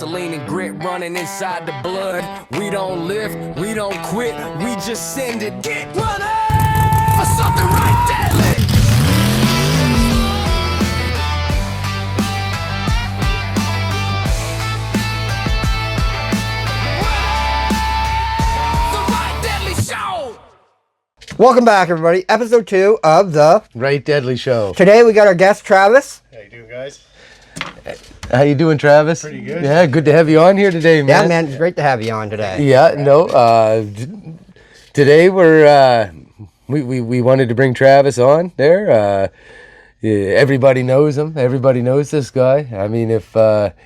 gasoline and grit running inside the blood. We don't lift, we don't quit, we just send it. Get running for something right deadly. Welcome back, everybody. Episode 2 of the Right Deadly Show. Today we got our guest Travis. How you doing, guys? How you doing, Travis? Pretty good. Yeah, good to have you on here today, man. Yeah, man, it's great to have you on today. Yeah, no. Today we wanted to bring Travis on there. Everybody knows him. Everybody knows this guy. I mean, if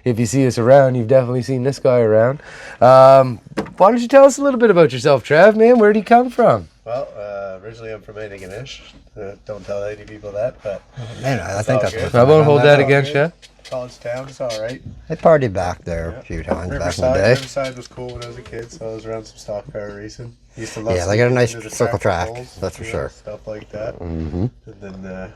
you see us around, you've definitely seen this guy around. Why don't you tell us a little bit about yourself, Trav, man? Where'd he come from? Well, originally I'm from Antigonish. Don't tell any people that, but Man, I think that's good. I won't hold that all against good. you. College town, it's all right. I partied back there a few times back in the day. Riverside was cool when I was a kid, so I was around some stock car racing. Used to love. Yeah, they got a nice into the circle tractor track, pulls, that's for sure. Stuff like that. Mm-hmm. And then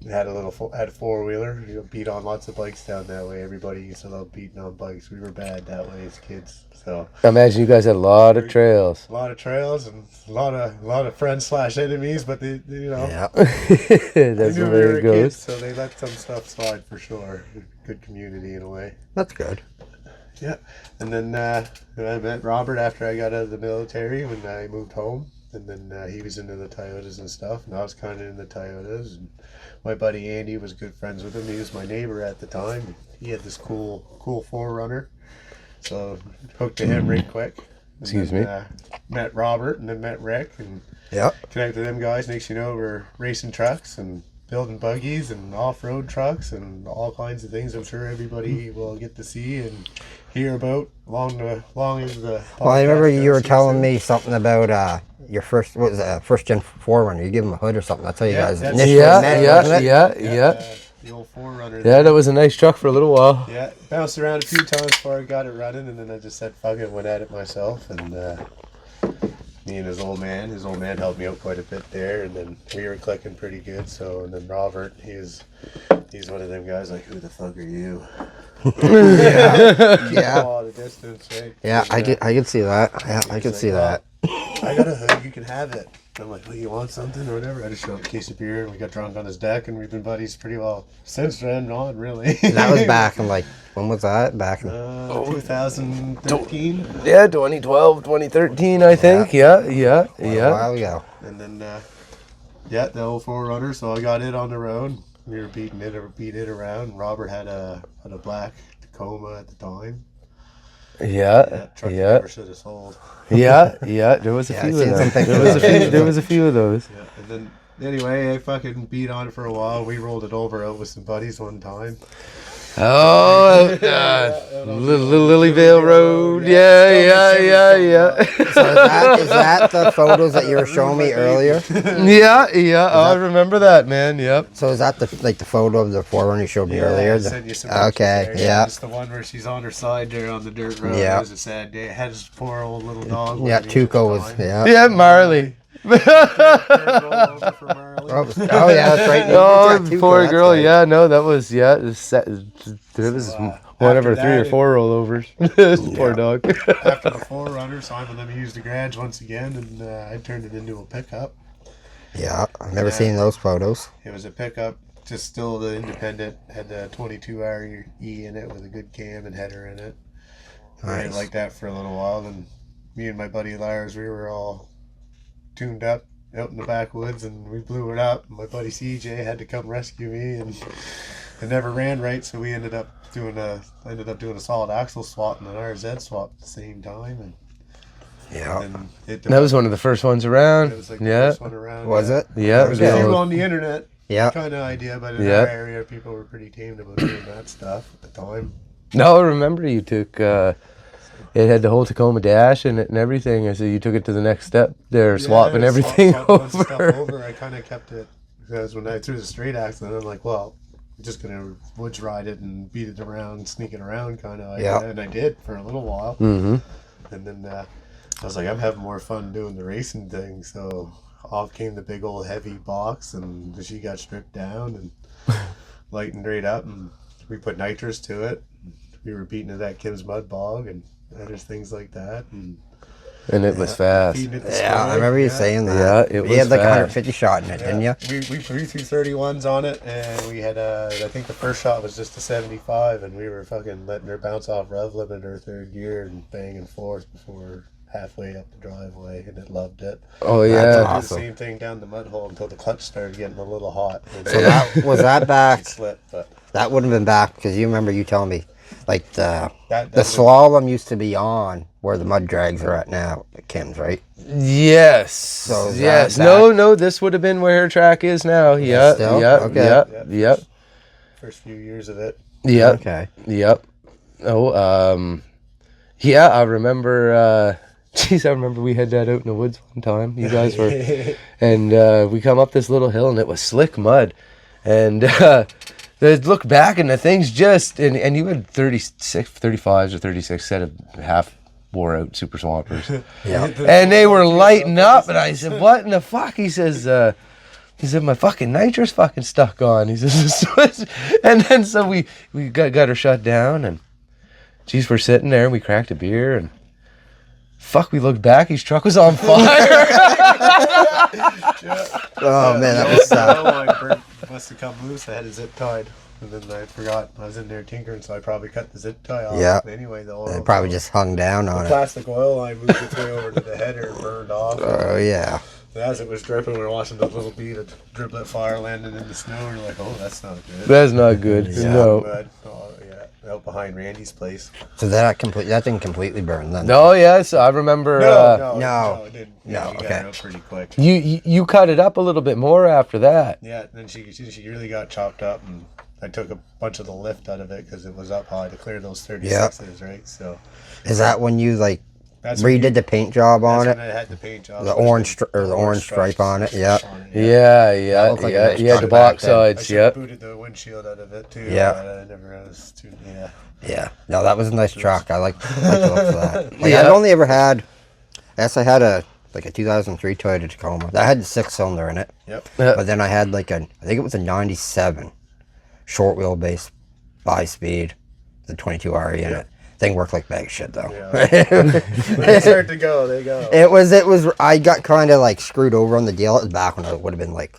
we had a four wheeler. You beat on lots of bikes down that way. Everybody used to love beating on bikes. We were bad that way as kids. So I imagine you guys had a lot of trails. a lot of trails and a lot of friends / enemies, but they Yeah. That's they the knew we way were it goes. kids, so they let some stuff slide for sure. Good community in a way. That's good. Yeah, and then I met Robert after I got out of the military when I moved home, and then he was into the Toyotas and stuff, and I was kind of into Toyotas. And my buddy Andy was good friends with him. He was my neighbor at the time. He had this cool 4Runner, so hooked to him right quick. And Excuse then, me. Met Robert and then met Rick and Yep. connected them guys. Next you know, we're racing trucks and building buggies and off-road trucks and all kinds of things I'm sure everybody will get to see and hear about long as the Well, I remember podcast you were goes. telling me something about your first gen 4Runner. You give him a hood or something. That's how you guys that's- initially met, wasn't it? Yeah. The old 4Runner. Yeah, that was a nice truck for a little while. Yeah, bounced around a few times before I got it running, and then I just said fuck it, went at it myself, and me and his old man helped me out quite a bit there, and then we were clicking pretty good. So, and then Robert, he's one of them guys like, who the fuck are you? Yeah. All the distance, right? Yeah, And, I could see that. Yeah, I he's could like, see that. I got a hood, you can have it. And I'm like, well, you want something or whatever? I just showed him a case of beer, and we got drunk on his deck, and we've been buddies pretty well since then on, really. That was back in when was that? Back in 2013. Yeah, 2012, 2013, I think. Yeah. a while ago. And then, the old 4Runner. So I got it on the road. We were beat it around. Robert had a black Tacoma at the time. That truck never should have sold. Yeah. There was a Yeah, few I've of seen those. some There was a few of those. Yeah, and then anyway, I fucking beat on it for a while. We rolled it over out with some buddies one time. Oh, Little Lilyvale Road. Yeah. So is that the photos that you were showing me earlier? Yeah. I remember that, man. Yep. So is that the photo of the 4Runner you showed me earlier? I sent you some Okay, pictures there. yeah. Just the one where she's on her side there on the dirt road. Yeah. It was a sad day. It had his poor old little dog. Yeah, with me at the Tuco was, time. Yeah, Marley. Roll over for Marley. Oh, yeah, that's right. Oh, Yeah, Tuco, poor that's girl. right. Yeah, no, that was it was one of after her 3 or that, 4 rollovers. Poor dog. After the 4Runner, so I'm going to use the garage once again, and I turned it into a pickup. Yeah, I've never seen those photos. It was a pickup, just still the independent, had the 22R E in it with a good cam and header in it. I Nice. like that for a little while, and me and my buddy Lars, we were all tuned up out in the backwoods, and we blew it up. My buddy CJ had to come rescue me, and it never ran right, so we ended up doing a solid axle swap and an RZ swap at the same time, and Yeah. then That was one of the first ones around. it was like the Yeah. first one around. Was it? Yeah. There was the a few old- on the internet. Yeah. Kind of idea, but in Yeah. our area, people were pretty tamed about doing that stuff at the time. No, I remember you took. It had the whole Tacoma dash in it and everything, and so you took it to the next step there, swapping everything Swap a bunch of stuff over. over. I kind of kept it because when I threw the straight axle, I'm like, well, I'm just gonna woods ride it and beat it around, sneak it around, kind of. Yeah. And I did for a little while, Mm-hmm. and then I was like, I'm having more fun doing the racing thing. So off came the big old heavy box, and she got stripped down and lightened right up, and we put nitrous to it. we were beating it at Kim's Mud Bog and there's things like that. And it was fast. Feeding it the Yeah, I spray. remember you saying that. Yeah, it You had was like fast. 150 shot in it, didn't you? We threw 231s on it, and we had I think the first shot was just a 75, and we were fucking letting her bounce off rev limit her third gear and banging fourth before halfway up the driveway, and it loved it. Oh That's yeah. Did awesome. the same thing down the mud hole until the clutch started getting a little hot. And So that was that back. she'd slip, but That would have been back because you remember you telling me, like the that the was slalom used to be on where the mud drags are at now at Kim's, right? Yes. So yes. that- No. This would have been where her track is now. Yep. still? Yep. Okay. Yep. Yep. first few years of it. Yep. Okay. Yep. Oh. Yeah. I remember. Geez, I remember we had that out in the woods one time. You guys were, and we come up this little hill, and it was slick mud, and look back, and the thing's just, and you had 35s or 36 set of half wore out super swampers. Yeah. And they were lighting up, and I said, "What in the fuck?" He says, "My fucking nitrous fucking stuck on." He says, and then so we got her shut down, and geez, we're sitting there, and we cracked a beer, and fuck, we looked back, his truck was on fire. Oh man, that was My must have come loose. I had it zip tied, and then I forgot I was in there tinkering, so I probably cut the zip tie off. Yeah. Anyway, the oil, it probably just hung down on the it. plastic oil line moved its way over to the header and burned off. Oh yeah. As it was dripping, we were watching the little bead of driblet fire landing in the snow, and we're like, "Oh, that's not good." That's not good. Yeah. No. But, oh, yeah, out behind Randy's place. So that thing completely burned then. No, yes, I remember. no. It didn't. No, Yeah, we got okay. it out pretty quick. You cut it up a little bit more after that. Yeah, then she really got chopped up, and I took a bunch of the lift out of it because it was up high to clear those 36s, right? So Is that when you like that's when redid the paint job on that's it? when I had the paint job. The orange the orange stripe on it. Yeah. Yeah, looked like a yeah. nice You had the truck back box then. I sides, should have yep. booted the windshield out of it too. Yeah. But I never was too. Yeah. Yeah. No, that was a nice truck. I like the look of that. Like Yeah. I've only ever had. I guess I had a 2003 Toyota Tacoma that had the 6-cylinder in it. Yep. But then I had I think it was a 97 short wheelbase 5-speed, the 22 RE in it. Thing worked like bag of shit though. Yeah. When they start to go, they go. It was. I got kind of like screwed over on the deal. It was back when I would have been like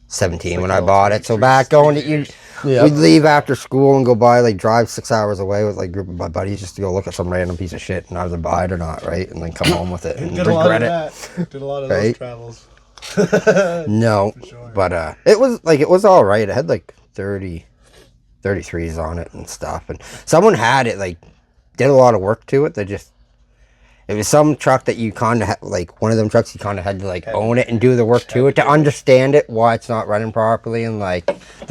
17 when I bought it. So back going to you, Yeah. we'd leave after school and go buy drive 6 hours away with like a group of my buddies just to go look at some random piece of shit and either buy it or not, right? And then come home with it and Did a lot of regret it. that. Did a lot of Right? those travels. No, sure. but it was all right. It had like 33s on it and stuff, and someone had it did a lot of work to it. It was some truck that you kind of one of them trucks you kind of had to own it and do the work to it to understand it, why it's not running properly, and the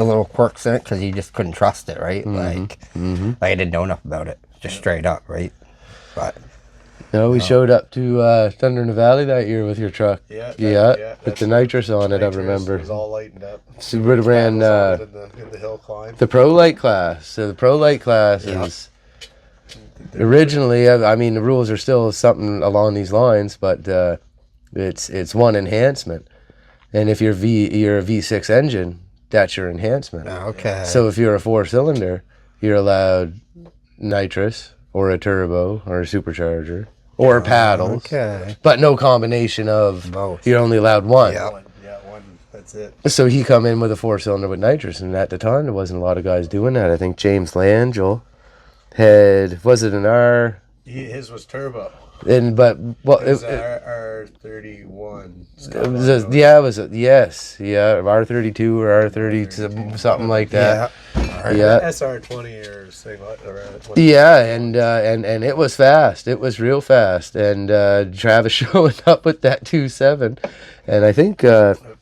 little quirks in it, because you just couldn't trust it, right? I didn't know enough about it, just straight up, right? But No, we showed up to Thunder in the Valley that year with your truck. Yeah. With that's the nitrous on it, I nitrous remember. was all lightened up. So we would've ran Panels on it in the hill climb. the Pro Light class. So the Pro Light class is originally, I mean, the rules are still something along these lines, but it's one enhancement, and if you're a V6 engine, that's your enhancement. okay, So if you're a 4-cylinder, you're allowed nitrous or a turbo or a supercharger or paddles, okay, but no combination of Both. You're only allowed one. Yeah. One. That's it. So he come in with a 4-cylinder with nitrous, and at the time there wasn't a lot of guys doing that. I think James Langell was it an R? His was turbo. But It was R31. R32 or R30 something like that. Yeah. SR20 or same around 20. Yeah, and it was fast. It was real fast. And Travis showing up with that 2.7, and I think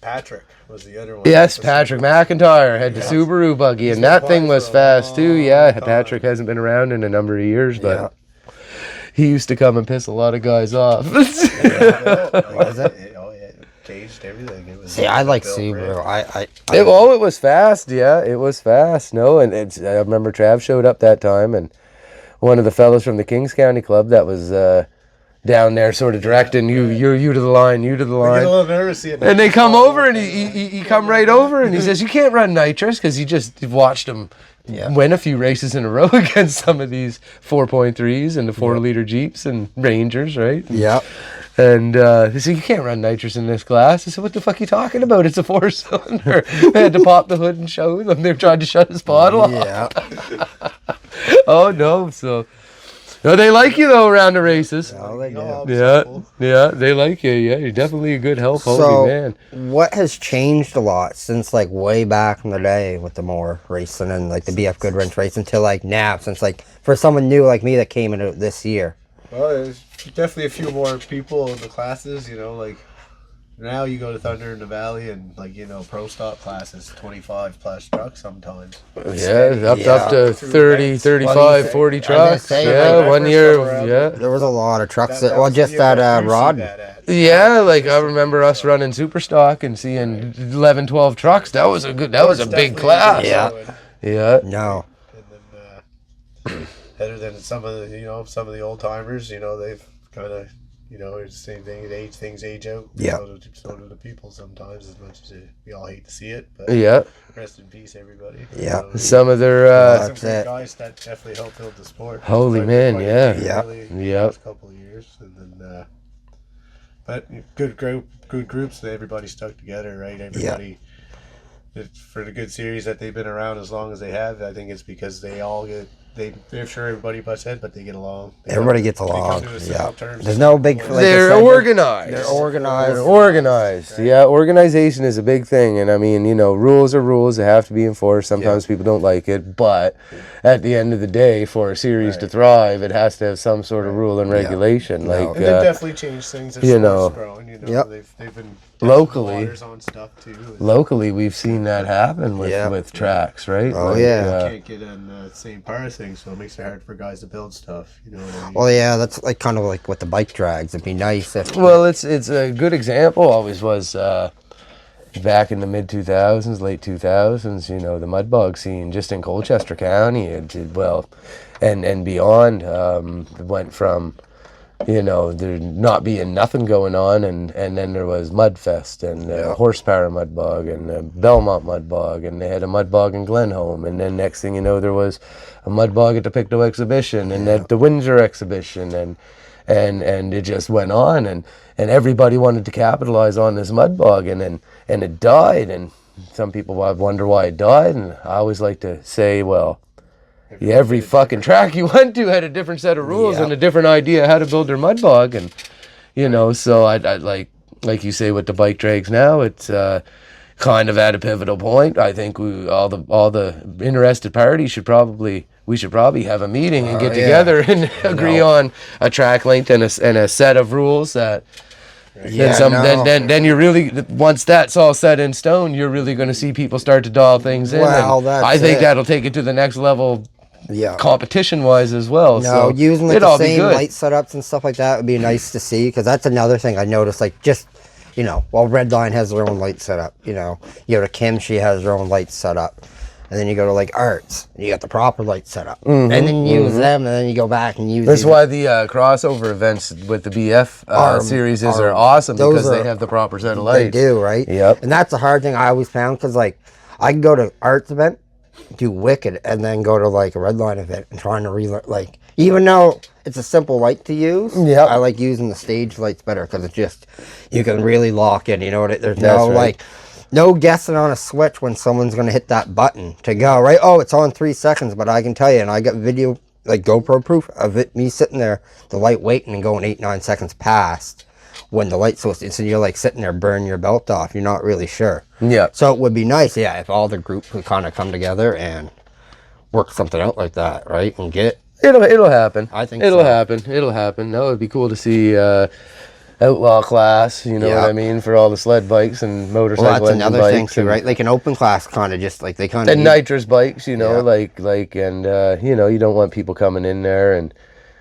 Patrick was the other one. yes, Patrick McIntyre had the Subaru buggy, and that thing was fast too. Yeah, Patrick hasn't been around in a number of years, but he used to come and piss a lot of guys off. Was it? Oh yeah, it changed everything. It was. See, I like Bill Subaru. Ray. It was fast. Yeah, it was fast. No, and I remember Trav showed up that time, and one of the fellows from the Kings County Club that was down there, sort of directing you to the line, you to the I get line. a little nervous seeing And they come over, and he come right over, and he says, "You can't run nitrous," because he just watched him win a few races in a row against some of these 4.3s and the 4-liter Jeeps and Rangers, right? Yeah. And they said, you can't run nitrous in this class. I said, what the fuck are you talking about? It's a 4-cylinder. They had to pop the hood and show them. They were trying to shut his bottle off. Yeah. Oh, no. So, no, they like you, though, around the races. Oh, they do. Yeah, they like you. Yeah, you're definitely a good help. So, Holy man. what has changed a lot since like way back in the day with the more racing and like the BF Goodwrench racing to like now, since like for someone new like me that came in this year? Well, there's definitely a few more people in the classes, you know, like now you go to Thunder in the Valley and like, you know, pro stock classes, 25 plus trucks sometimes. Yeah, up to 30, 35, 40 trucks. say, Yeah, like, one my year. first go around, Yeah. There was a lot of trucks that, That well, was the just year that that you see Rod. that at. Yeah, like I remember us running Superstock and seeing 11, 12 trucks. That was a good. That was a big Definitely class. Yeah. going. Yeah. No. And then, better than some of the, you know, some of the old timers, you know, they've kind of, you know, it's the same thing. Things age out. Yeah. So do the people sometimes, as much as we all hate to see it. But Yeah. rest in peace, everybody. Yeah. You know, Some of their. some That's great it. guys that definitely helped build the sport. Holy man, yeah. Yeah. The Yeah. last couple of years, and then, but good groups. That everybody stuck together, right? Everybody. For the good series that they've been around as long as they have, I think it's because they all get. They're sure everybody butts head, but they get along. Everybody gets they come along. to a Yeah. simple terms. There's no big. Like I They're said, organized. They're organized. They're organized. Yeah, organization is a big thing, and I mean, you know, rules are rules. They have to be enforced. Sometimes people don't like it, but at the end of the day, for a series to thrive, it has to have some sort of rule and regulation. No. Like, And they've definitely changed things as you know. sports growing. You know, Yep. they've been Locally. waters on stuff too. locally, we've seen that happen with tracks, right? Oh, Like, yeah. Can't get on the same part of things, so it makes it hard for guys to build stuff. You know what I mean? Well, yeah, that's like kind of like with the bike drags. It'd be nice if. Well, it's a good example. Always was back in the mid 2000s, late 2000s. You know, the mud bog scene just in Colchester County, it did well, and beyond. Went from, you know, there not being nothing going on, and then there was Mudfest and Horsepower Mud Bog and Belmont Mud Bog, and they had a mud bog in Glenholm, and then next thing you know, there was a mud bog at the Pictou Exhibition and at the Windsor Exhibition, and it just went on, and everybody wanted to capitalize on this mud bog, and it died, and some people wonder why it died, and I always like to say, well, yeah, every fucking track you went to had a different set of rules and a different idea how to build their mud bog, and you know, so I like you say with the bike drags now, it's kind of at a pivotal point. I think all the interested parties should probably have a meeting and get together and agree on a track length and a set of rules that. Then you're really, once that's all set in stone, you're really going to see people start to dial things in. Well, and that's I think it. that'll take it to the next level. Yeah. Competition wise as well. No, so using like it'd the all be same good. light setups and stuff like that would be nice to see, because that's another thing I noticed. Like, just, you know, while Redline has their own light setup, you know, you go to Kim, she has her own light setup, and then you go to like Arts, and you got the proper light setup, and then you use them, and then you go back and use. That's why the crossover events with the BF series are awesome, because they have the proper set of lights. They do, right? Yep. And that's a hard thing I always found, because like I can go to Arts event, do Wicked, and then go to like a Redline event and trying to like, even though it's a simple light to use, I like using the stage lights better, because it's just, you can really lock in, you know what, there's no like, no guessing on a switch when someone's going to hit that button to go, right? Oh, it's on 3 seconds, but I can tell you, and I got video, like GoPro proof of it, me sitting there, the light waiting and going 8-9 seconds past when the light's supposed to, so you're like sitting there burning your belt off, you're not really sure. Yeah. So it would be nice, if all the group could kind of come together and work something out like that, right? And get... It'll happen. I think it'll so. happen. It'll happen. No, it'd be cool to see outlaw class, you know what I mean, for all the sled bikes and motorcycle Well, that's engine another bikes thing too, and- right? Like an open class kind of just like they kind of... And nitrous bikes, you know, Yeah. and you know, you don't want people coming in there and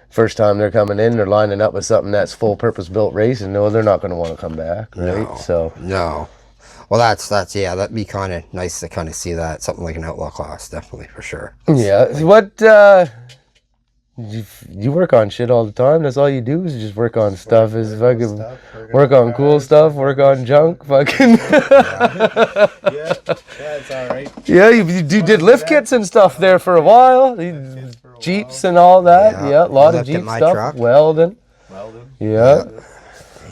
first time they're coming in, they're lining up with something that's full purpose built racing. No, they're not going to want to come back, right? No. So No. Well, that's that'd be kind of nice to kind of see that, something like an outlaw class, definitely, for sure. yeah, you work on shit all the time. That's all you do is just work on stuff. Is fucking Stuff, work on cool stuff. Work on junk. Fucking. Yeah, it's all right. Yeah, you did lift kits and stuff there for a while. Jeeps and all that. Yeah, a lot of lifted Jeep my stuff. truck. Welding. Welding. Yeah.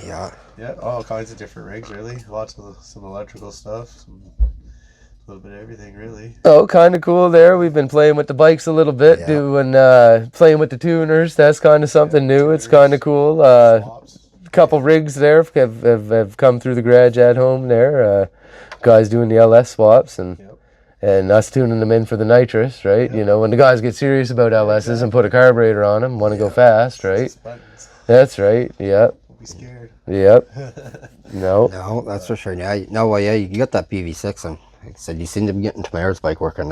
Yeah. Yeah, all kinds of different rigs, really. Lots of some electrical stuff, a little bit of everything, really. Oh, kind of cool there. We've been playing with the bikes a little bit, Yeah. doing playing with the tuners. That's kind of something new. It's kind of cool. Swaps. Couple rigs there have come through the garage at home there. Guys doing the LS swaps and Yep. and us tuning them in for the nitrous, right? You know, when the guys get serious about LSs and put a carburetor on them, want to go fast, right? Just buttons. That's right. Yep. Don't be scared. Yep. No. No, that's for sure. Yeah. No, well, yeah, you got that PV6, and like I said, you seem to be getting Tamara's bike working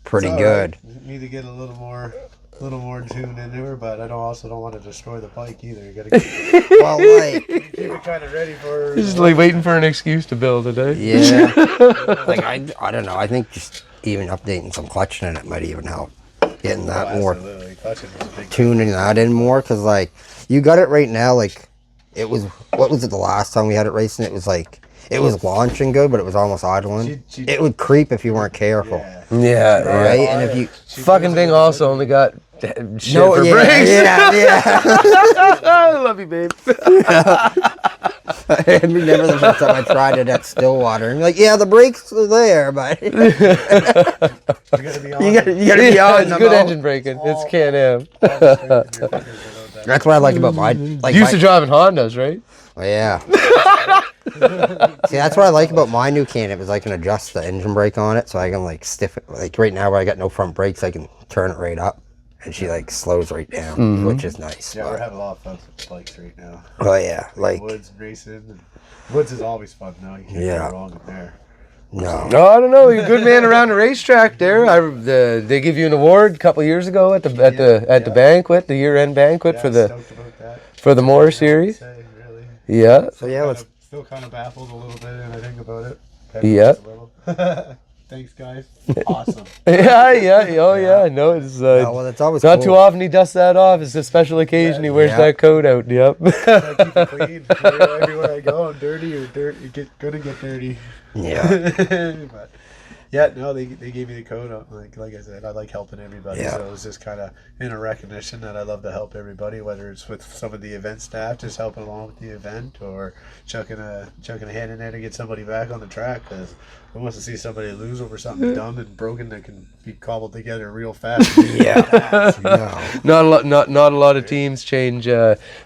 pretty It's all good. right. Need to get a little more tuned into her, but I don't want to destroy the bike either. You gotta keep Well, like, it kind of ready for her. Just like waiting for an excuse to build it, eh? yeah. Like, I don't know. I think just even updating some clutching in it might even help. Getting that more, Absolutely. Clutching was a big tuning that in more, because, like, you got it right now, like, it was, what was it the last time we had it racing? It was like, it was launching good, but it was almost idling. She- It would creep if you weren't careful. Yeah. Yeah. Right? Right. And if you, Fucking thing also only got shit no, for yeah, brakes. yeah. I love you, babe. I remember the first time I tried it at Stillwater. And you're like, yeah, the brakes are there, but You gotta be on. you gotta be on It's them good all. engine braking. It's Can-Am. That's what I like about mine. Like, Used to driving Hondas, right? oh, yeah. See, that's what I like about my new Can-Am is I can adjust the engine brake on it, so I can like stiff it. Like right now, where I got no front brakes, I can turn it right up, and she like slows right down, which is nice. Yeah, but- we're having a lot of fun with bikes right now. oh yeah, like Woods racing. And woods is always fun now. You can't Yeah. go wrong in there. no. No, I don't know. You're a good man around the racetrack there. They give you an award a couple years ago at the banquet, the year-end banquet Yeah, for the stoked about that. for the Moore series. Say, really. Yeah. So yeah, let's. Still kind of baffled a little bit when I think about it. Yeah. Just a little. Thanks, guys. Awesome. Yeah. Oh yeah. No, it's Oh, well, it's always not cool. too often he dusts that off. It's a special occasion. He wears Yeah. that coat out. Yep. I keep it clean. Everywhere I go, I'm dirty or gonna get dirty. Yeah. But yeah, no, they gave me the code. Like I said, I like helping everybody. Yeah. So it was just kind of in a recognition that I love to help everybody, whether it's with some of the event staff, just helping along with the event, or chucking a hand in there to get somebody back on the track. Because I want to see somebody lose over something dumb and broken that can be cobbled together real fast. Yeah. No. Not a lot of teams change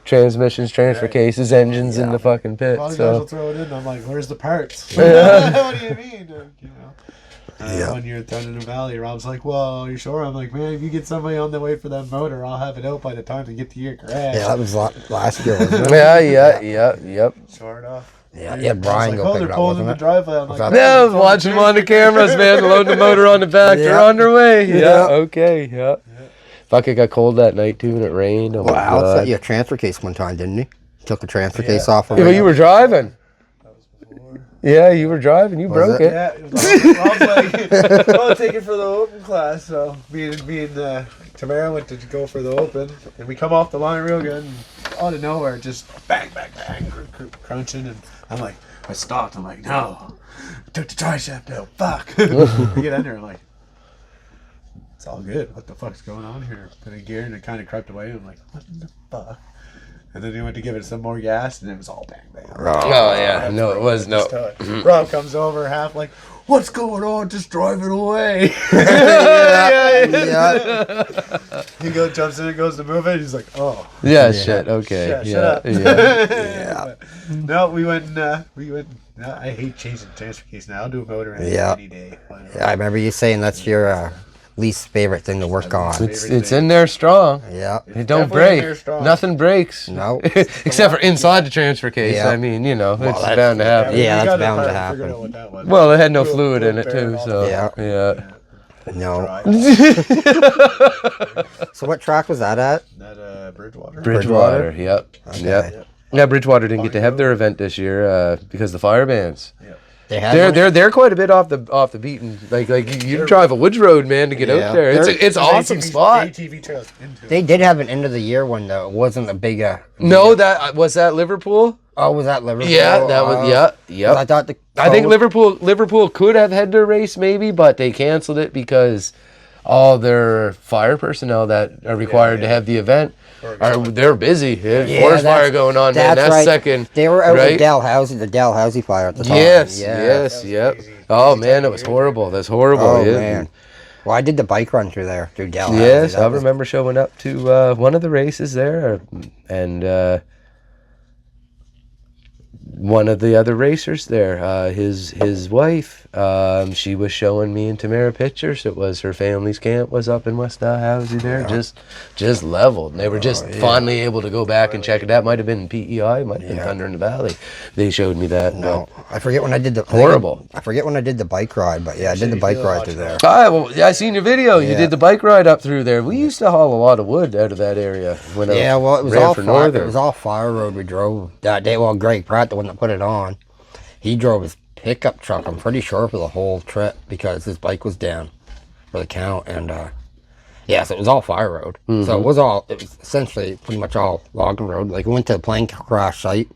transmissions, transfer Right. cases, engines in the fucking pit. A lot of guys will So throw it in. I'm like, where's the parts? What do you mean? You know. Yeah. One year at Thunder Valley, Rob's like, well, are you sure? I'm like, man, if you get somebody on the way for that motor, I'll have it out by the time to get to your garage. Yeah, that was last year, wasn't it? yeah. Sure enough. Yeah, yeah, Brian I was go like, oh, pick they're it up, pulling in wasn't the it? driveway. I'm Was like, that- Yeah, I was watching them on the cameras, man, loading the motor on the back. They're Yeah. on their way. Yeah, Yeah. okay, yeah. Fuck, it got cold that night too, and it rained. Oh my Well, Alex God. sent you a transfer case one time, didn't he? Took a transfer case off of Yeah, it. but you were driving. That was before. Yeah, you were driving. You broke it? it. Yeah, Rob's like, I'll take it for the open class. So me and Tamara went to go for the open, and we come off the line real good, and out of nowhere, just bang, bang, bang, crunching, and I'm like, I stopped. I'm like, no, I took the tri-shaft out. Fuck. We get under, I'm like, it's all good. What the fuck's going on here? Put in gear, and it kind of crept away. I'm like, what in the fuck? And then he went to give it some more gas, and it was all bang, bang. Oh yeah, no, it was no. Rob comes over half like, what's going on? Just drive it away. Yeah. He jumps in and goes to move it. He's like, oh. Yeah, shit. Okay. Shut up. Yeah. No, we went. No, I hate changing the transfer case now. I'll do a motor any day. I remember you saying that's your least favorite thing to work on. It's in there strong. Yeah. It don't definitely in there break. strong. Nothing breaks. No. Except for inside the transfer case. Yeah. I mean, you know, it's that's- bound to happen. Yeah, we that's got bound to figured happen. out what that was. Well, it had no Cool, fluid in it cool too, bear so Yeah. yeah. No. Try. So what track was that at? That Bridgewater. Bridgewater. Yep. Okay. Yep. Yeah, Bridgewater didn't get to have their event this year because the fire bans. Yeah. They had They're quite a bit off the beaten. Like you drive a woods road, man, to get out there. It's an awesome spot. ATV trails into it. They did have an end of the year one though. It wasn't a big. No, that was that Liverpool. Oh, was that Liverpool? Yeah, that was yeah. I thought I think Liverpool could have had their race maybe, but they canceled it because all their fire personnel that are required to have the event they're busy. Forest fire going on, man. That's right. second. They were out right? with the Dalhousie fire at the time. Yes, yep. Oh man, it was horrible. That's horrible. Oh yeah. man. Well, I did the bike run through Dalhousie. Yes, I remember showing up to one of the races there, and one of the other racers there, his wife, she was showing me and Tamara pictures. It was her family's camp was up in West Dalhousie there, just leveled. And they were just finally able to go back and check it out. Might have been PEI, might have been Thunder in the Valley. They showed me that. No, I forget when I did the horrible. I forget when I did the bike ride, but yeah, I did the bike ride through there. I seen your video. You did the bike ride up through there. We used to haul a lot of wood out of that area when it was ran all for fire. Northern. It was all fire road we drove that day. Well, Greg Pratt, the one that put it on, he drove his pickup truck, I'm pretty sure, for the whole trip because his bike was down for the count. And so it was all fire road. So it was essentially pretty much all logging road. Like we went to a plane crash site.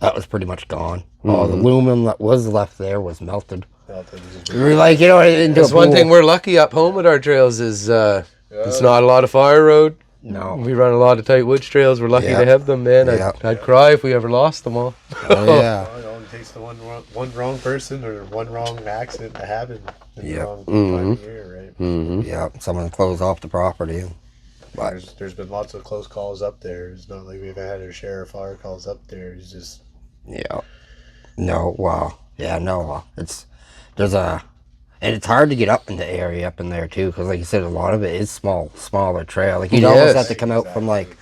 That was pretty much gone. All the aluminum that was left there was melted. We were like, that's one thing we're lucky up home with our trails is it's not a lot of fire road. No. We run a lot of tight woods trails. We're lucky to have them, man. I'd cry if we ever lost them all. Oh, yeah. It only takes the one wrong person or one wrong accident to happen in the wrong time of year, right? Mm-hmm. Yeah, someone closed off the property. There's been lots of close calls up there. It's not like we've had our share of fire calls up there. It's just... Yeah. No, wow. Yeah, no. And it's hard to get up in the area up in there too, because like you said, a lot of it is smaller trail. Like you'd almost have to come out from like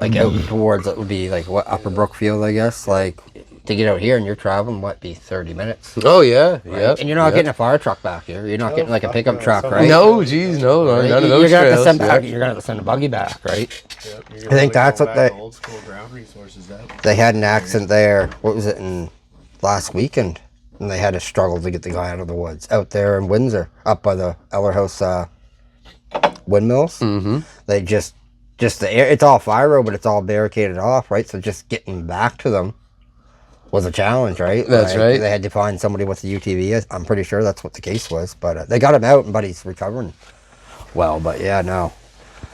out towards it would be like Upper Brookfield, I guess. Like to get out here, and you're traveling be 30 minutes. Oh yeah, right? Yeah. And you're not getting a fire truck back here. You're not getting like a pickup truck, right? No, geez, no, right? None of those you're trails. You're gonna have to send a buggy back, right? Yep, I think that's what old school ground resources. They had an accident there. What was it in last weekend? And they had to struggle to get the guy out of the woods out there in Windsor, up by the Eller House windmills. Mm-hmm. They just it's all fire road, but it's all barricaded off, right? So just getting back to them was a challenge, right? That's right. They had to find somebody with the UTV. I'm pretty sure that's what the case was, but they got him out, and Buddy's recovering well. But yeah, no.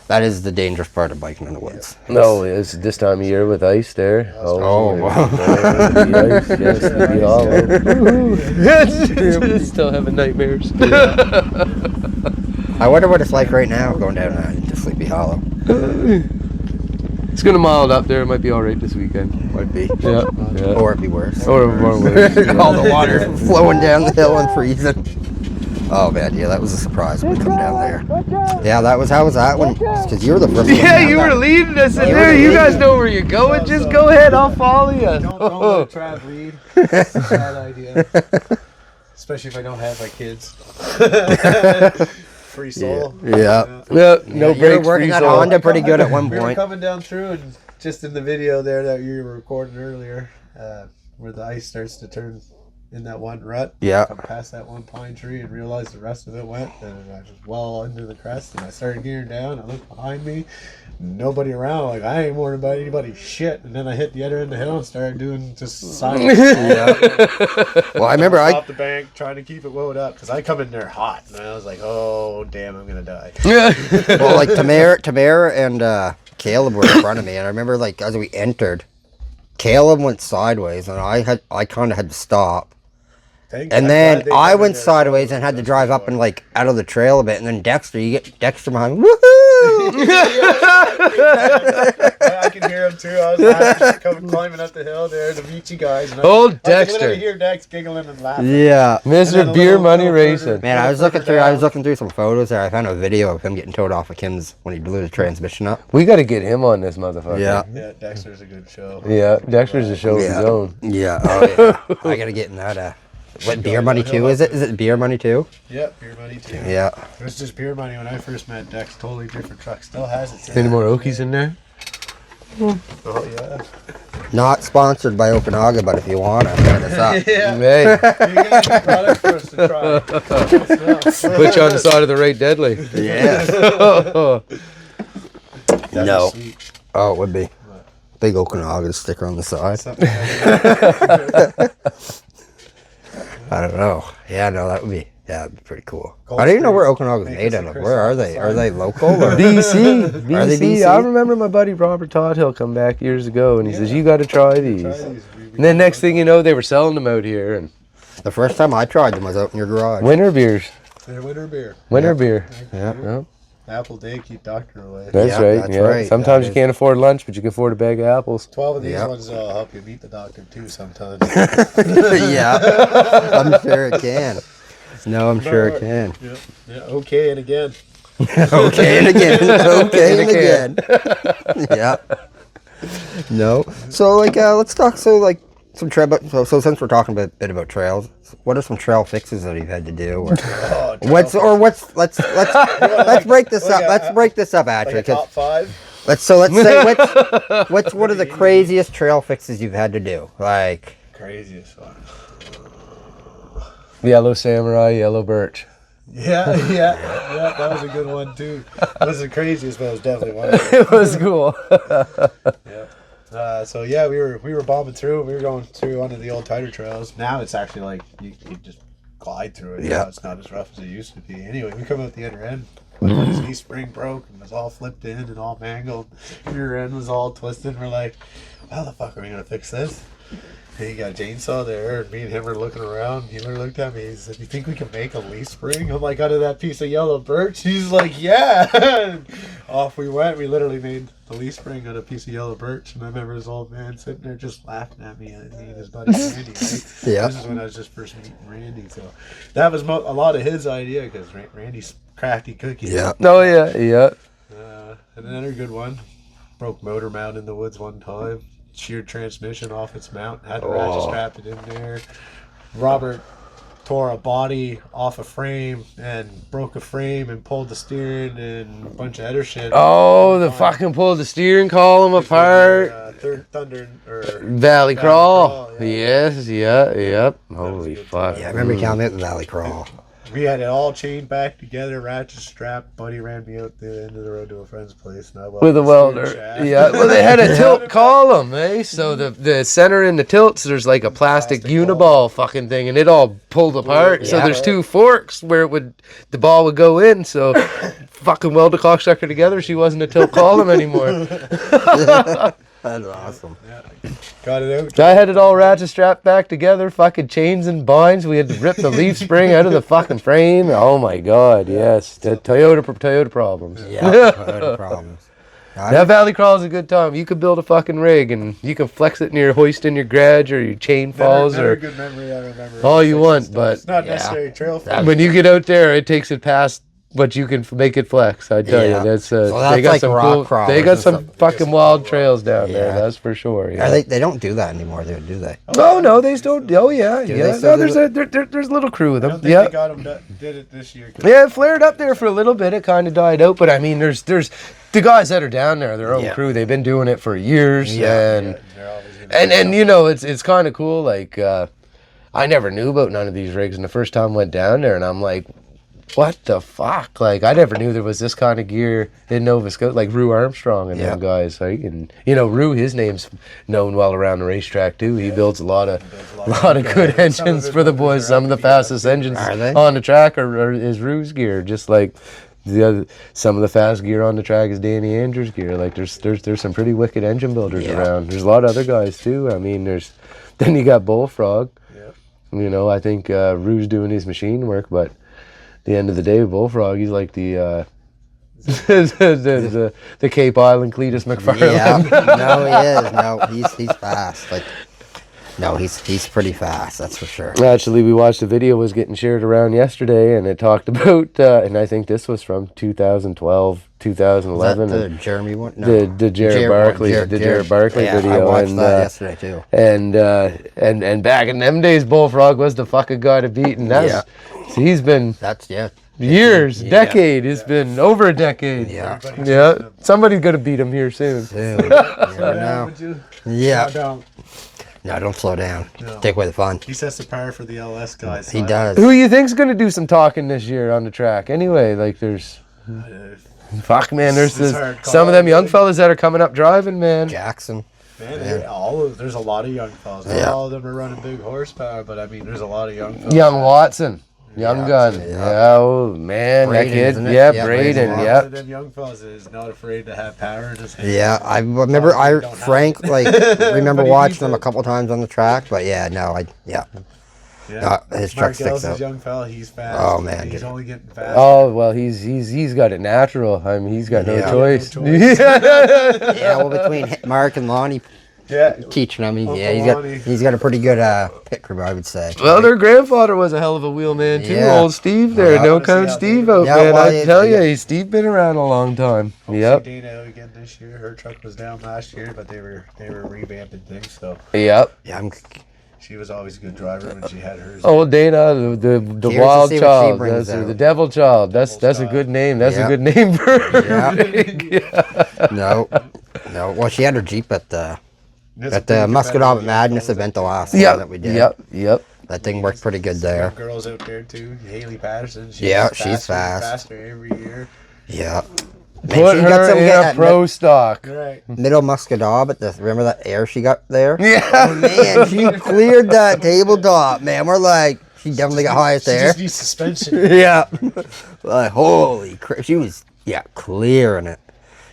That is the dangerous part of biking in the woods. No, it's this time of year with ice there. Wow. Still having nightmares. I wonder what it's like right now going down to Sleepy Hollow. It's gonna mild up there. It might be all right this weekend. Might be. Yeah. Or it'd be worse. Or worse. All the water flowing down the hill and freezing. Oh man, yeah, that was a surprise when we come down there. Yeah, how was that one? Because you were the first one. Yeah, you were leading us in there. You guys know where you're going. Just go ahead. I'll follow you. Don't let Trav lead. That's a bad idea. Especially if I don't have my kids. Free soul. Yeah. No brakes. You were working on Honda pretty good at one We were point. coming down through, and just in the video there that you were recording earlier, where the ice starts to turn in that one rut. Yeah. Come past that one pine tree and realized the rest of it went, and I was well under the crest, and I started gearing down. I looked behind me, nobody around. Like I ain't worried about anybody's shit. And then I hit the other end of the hill and started doing just silence. Well, I remember off the bank trying to keep it wound up because I come in there hot, and I was like, oh damn, I'm gonna die. Well, like Tamara and Caleb were in front of me, and I remember like as we entered, Caleb went sideways, and I kind of had to stop. And then I went sideways and had to drive up and like out of the trail a bit, and then you get Dexter behind me. Woohoo! I can hear him too. I was laughing, climbing up the hill there to meet you guys. And Old I Dexter. can literally hear Dex giggling and laughing. Yeah, Mr. Beer Money Racing. man, I was looking through some photos there. I found a video of him getting towed off of Kim's when he blew the transmission up. We got to get him on this motherfucker. Yeah, Dexter's a good show. Yeah, Dexter's a show of his own. Yeah, oh yeah. I gotta get in that. What, Beer Money 2 is it? Is it Beer Money 2? Yep, Beer Money 2. Yeah. It was just Beer Money when I first met Dex. Totally different truck. Still has it. Any more Okies in there? Oh yeah. Not sponsored by Okanagan, but if you want to, hit us up. Hey, You got any product for us to try? put you on the side of the right deadly. Yeah. That'd be No. sweet. Oh, it would be. Big Okanagan sticker on the side. Something like I don't know. Yeah, no, that would be. Yeah, that'd be pretty cool. Cold I don't even know where Springs. Okanagan's Make made us out a of. Chris Where are on the they? side. Are they local or? BC, Are they BC? I remember my buddy Robert Todhill come back years ago, and he says, "You got to try these." Try these. And then next thing you know, they were selling them out here, and The first time I tried them was out in your garage. winter beers, They're winter beer. winter beer. Yeah. Yeah, Apple day, keep doctor away. that's Yeah, right. that's yeah. right. Sometimes That you can't afford lunch, but you can afford a bag of apples. 12 of these Yep. ones will help you beat the doctor too sometimes. Yeah, I'm sure it can. No, I'm sure it can. Yeah, okay, and again. Okay and again. Okay and again. Yeah. No. So like, let's talk. So like some trail. So since we're talking a bit about trails, what are some trail fixes that you've had to do? Or let's break this up. Let's break this up, Like actually. a top 5? Let's say what are the craziest trail fixes you've had to do? Like, Craziest one. Yellow samurai, yellow birch. Yeah, that was a good one too. It wasn't the craziest, but it was definitely one. Of them. It was cool. So yeah, we were bombing through. We were going through one of the old tighter trails. Now it's actually like you just glide through it. Yeah. It's not as rough as it used to be. Anyway, we come out the other end. His knee spring broke and was all flipped in and all mangled. Rear end was all twisted. And we're like, how the fuck are we gonna fix this? And he got a chainsaw there, and me and him were looking around. He looked at me. He said, "You think we can make a leaf spring?" I'm like, "Out of that piece of yellow birch?" He's like, "Yeah." And off we went. We literally made the leaf spring out of a piece of yellow birch. And I remember this old man sitting there just laughing at me and his buddy Randy. Right? Yeah. This is when I was just first meeting Randy. So that was a lot of his idea because Randy's crafty cookie. yeah. Oh yeah. And another good one. Broke motor mount in the woods one time. Sheared transmission off its mount. Had to ratchet strap it in there. Robert tore a body off a frame and broke a frame and pulled the steering and a bunch of other shit. Oh, the fucking pulled the steering column apart. Third Thunder or Valley Crawl. Crawl, yeah. Yes, yep. Holy good fuck. time. Yeah, I remember you telling me at the Valley Crawl. We had it all chained back together, ratchet strap. Buddy ran me out the end of the road to a friend's place, and I welded With a the welder. steering shaft. Yeah. Well, they had a tilt column, eh? So the center in the tilts, there's like a plastic uniball fucking thing, and it all pulled apart. So Yeah. there's two forks where the ball would go in. So fucking weld the cocksucker together. She wasn't a tilt column anymore. That's awesome. Got it out. I had it all ratchet strapped back together, fucking chains and binds. We had to rip the leaf spring out of the fucking frame. Oh my god, yes. The Toyota problems. Yeah, no problems. That Valley Crawl is a good time. You could build a fucking rig and you can flex it in your hoist in your garage or your chain falls Never or good memory. I remember all you fixing want, stuff. but it's not yeah. necessary trail fix. when you get out there, it takes it past what you can make it flex. I tell Yeah. you, that's So that's they got like some rock cool. crawlers They got and some stuff. fucking wild trails down there. Yeah. That's for sure. Yeah. They don't do that anymore, do they? No, they still. Oh yeah, they yeah. still No, do there's a little crew of I them. don't think Yeah. they got him did it this year. 'Cause Yeah, it flared up there for a little bit. It kind of died out, but I mean, there's the guys that are down there, their own Yeah. crew. They've been doing it for years, Yeah. and they're always gonna and you know, it's kind of cool. Like I never knew about none of these rigs, and the first time I went down there, and I'm like, what the fuck? Like I never knew there was this kind of gear in Nova Scotia. Like Rue Armstrong and Yeah. them guys. Like, and you know, Rue, his name's known well around the racetrack too. He builds a lot of good engines for the boys. Some of the fastest engines Are they? on the track is Rue's gear. Just like some of the fast gear on the track is Danny Andrews' gear. Like there's some pretty wicked engine builders Yeah. around. There's a lot of other guys too. I mean, then you got Bullfrog. Yep. You know, I think Rue's doing his machine work, but at the end of the day, Bullfrog, he's like the the Cape Island Cletus McFarlane. Yeah, no, he is. No, he's fast. Like, no, he's pretty fast. That's for sure. Actually, we watched a video was getting shared around yesterday, and it talked about, and I think this was from 2012, 2011. The and Jeremy one? No. the Jared Barkley, Jared Barkley yeah, video. I watched and, that yesterday too. And back in them days, Bullfrog was the fucking guy to beat, and that's Yeah. so he's been. That's years, Yeah. decade. It's been over a decade. Yeah. Yeah. Somebody's gonna beat him here soon. Dude, you never know. Would you? Yeah. Down. No, don't slow down. No. Take away the fun. He sets the par for the LS guys. He does. Who you think's gonna do some talking this year on the track? Anyway, like there's. Fuck man, there's It's hard call, some of them young really. fellas that are coming up driving, man. Jackson. Man, Yeah. there's a lot of young fellas. Not Yeah. all of them are running big horsepower, but I mean, there's a lot of young fellas. Young Watson, young Yeah, gun. yeah. Yeah, oh man, Braden, that kid. isn't it? Yeah, Yeah, Braden. Braden. Yep. One of them young fellas is not afraid to have power in his hand. Yeah, I remember. Frank, like, remember But he watching needs him a it. couple times on the track. But yeah, no, Yeah. his truck sticks Markel's out. his young fella. He's fast. Oh, man, he's dude. only getting faster. Oh well, he's got it natural. I mean, he's got no Yeah. choice. No choice. Yeah, well, between Mark and Lonnie Yeah. teaching him, Uncle Lonnie. he's got a pretty good pit crew, I would say. Well, their grandfather was a hell of a wheel man too. Yeah. Old Steve there, Yeah. no Wanna see count how Steve Dana- out, Yeah, man. well, I yeah, tell you, yeah. Steve been around a long time. Hope to Yep, see Dana out again this year. Her truck was down last year, but they were revamping things. So yep. Yeah, she was always a good driver when she had hers. Oh, Dana, the Curious to wild see what she child, brings that's out. the devil child. That's a Child. good name. That's Yeah. a good name for her. Yeah. no. Well, she had her Jeep at the Musquodoboit Madness event, the last one that we did. Yep. That thing worked pretty good there. Girls out there too. Haley Patterson. Yeah, She's she's faster and fast. Faster every year. Yeah. Put she got her some in get a that pro stock. Right. Middle Musquodoboit. Remember that air she got there? Yeah. Oh, man, she cleared that tabletop, man. We're like, she definitely got highest She air. just needs suspension. Yeah. Like, holy crap. She was, clearing it.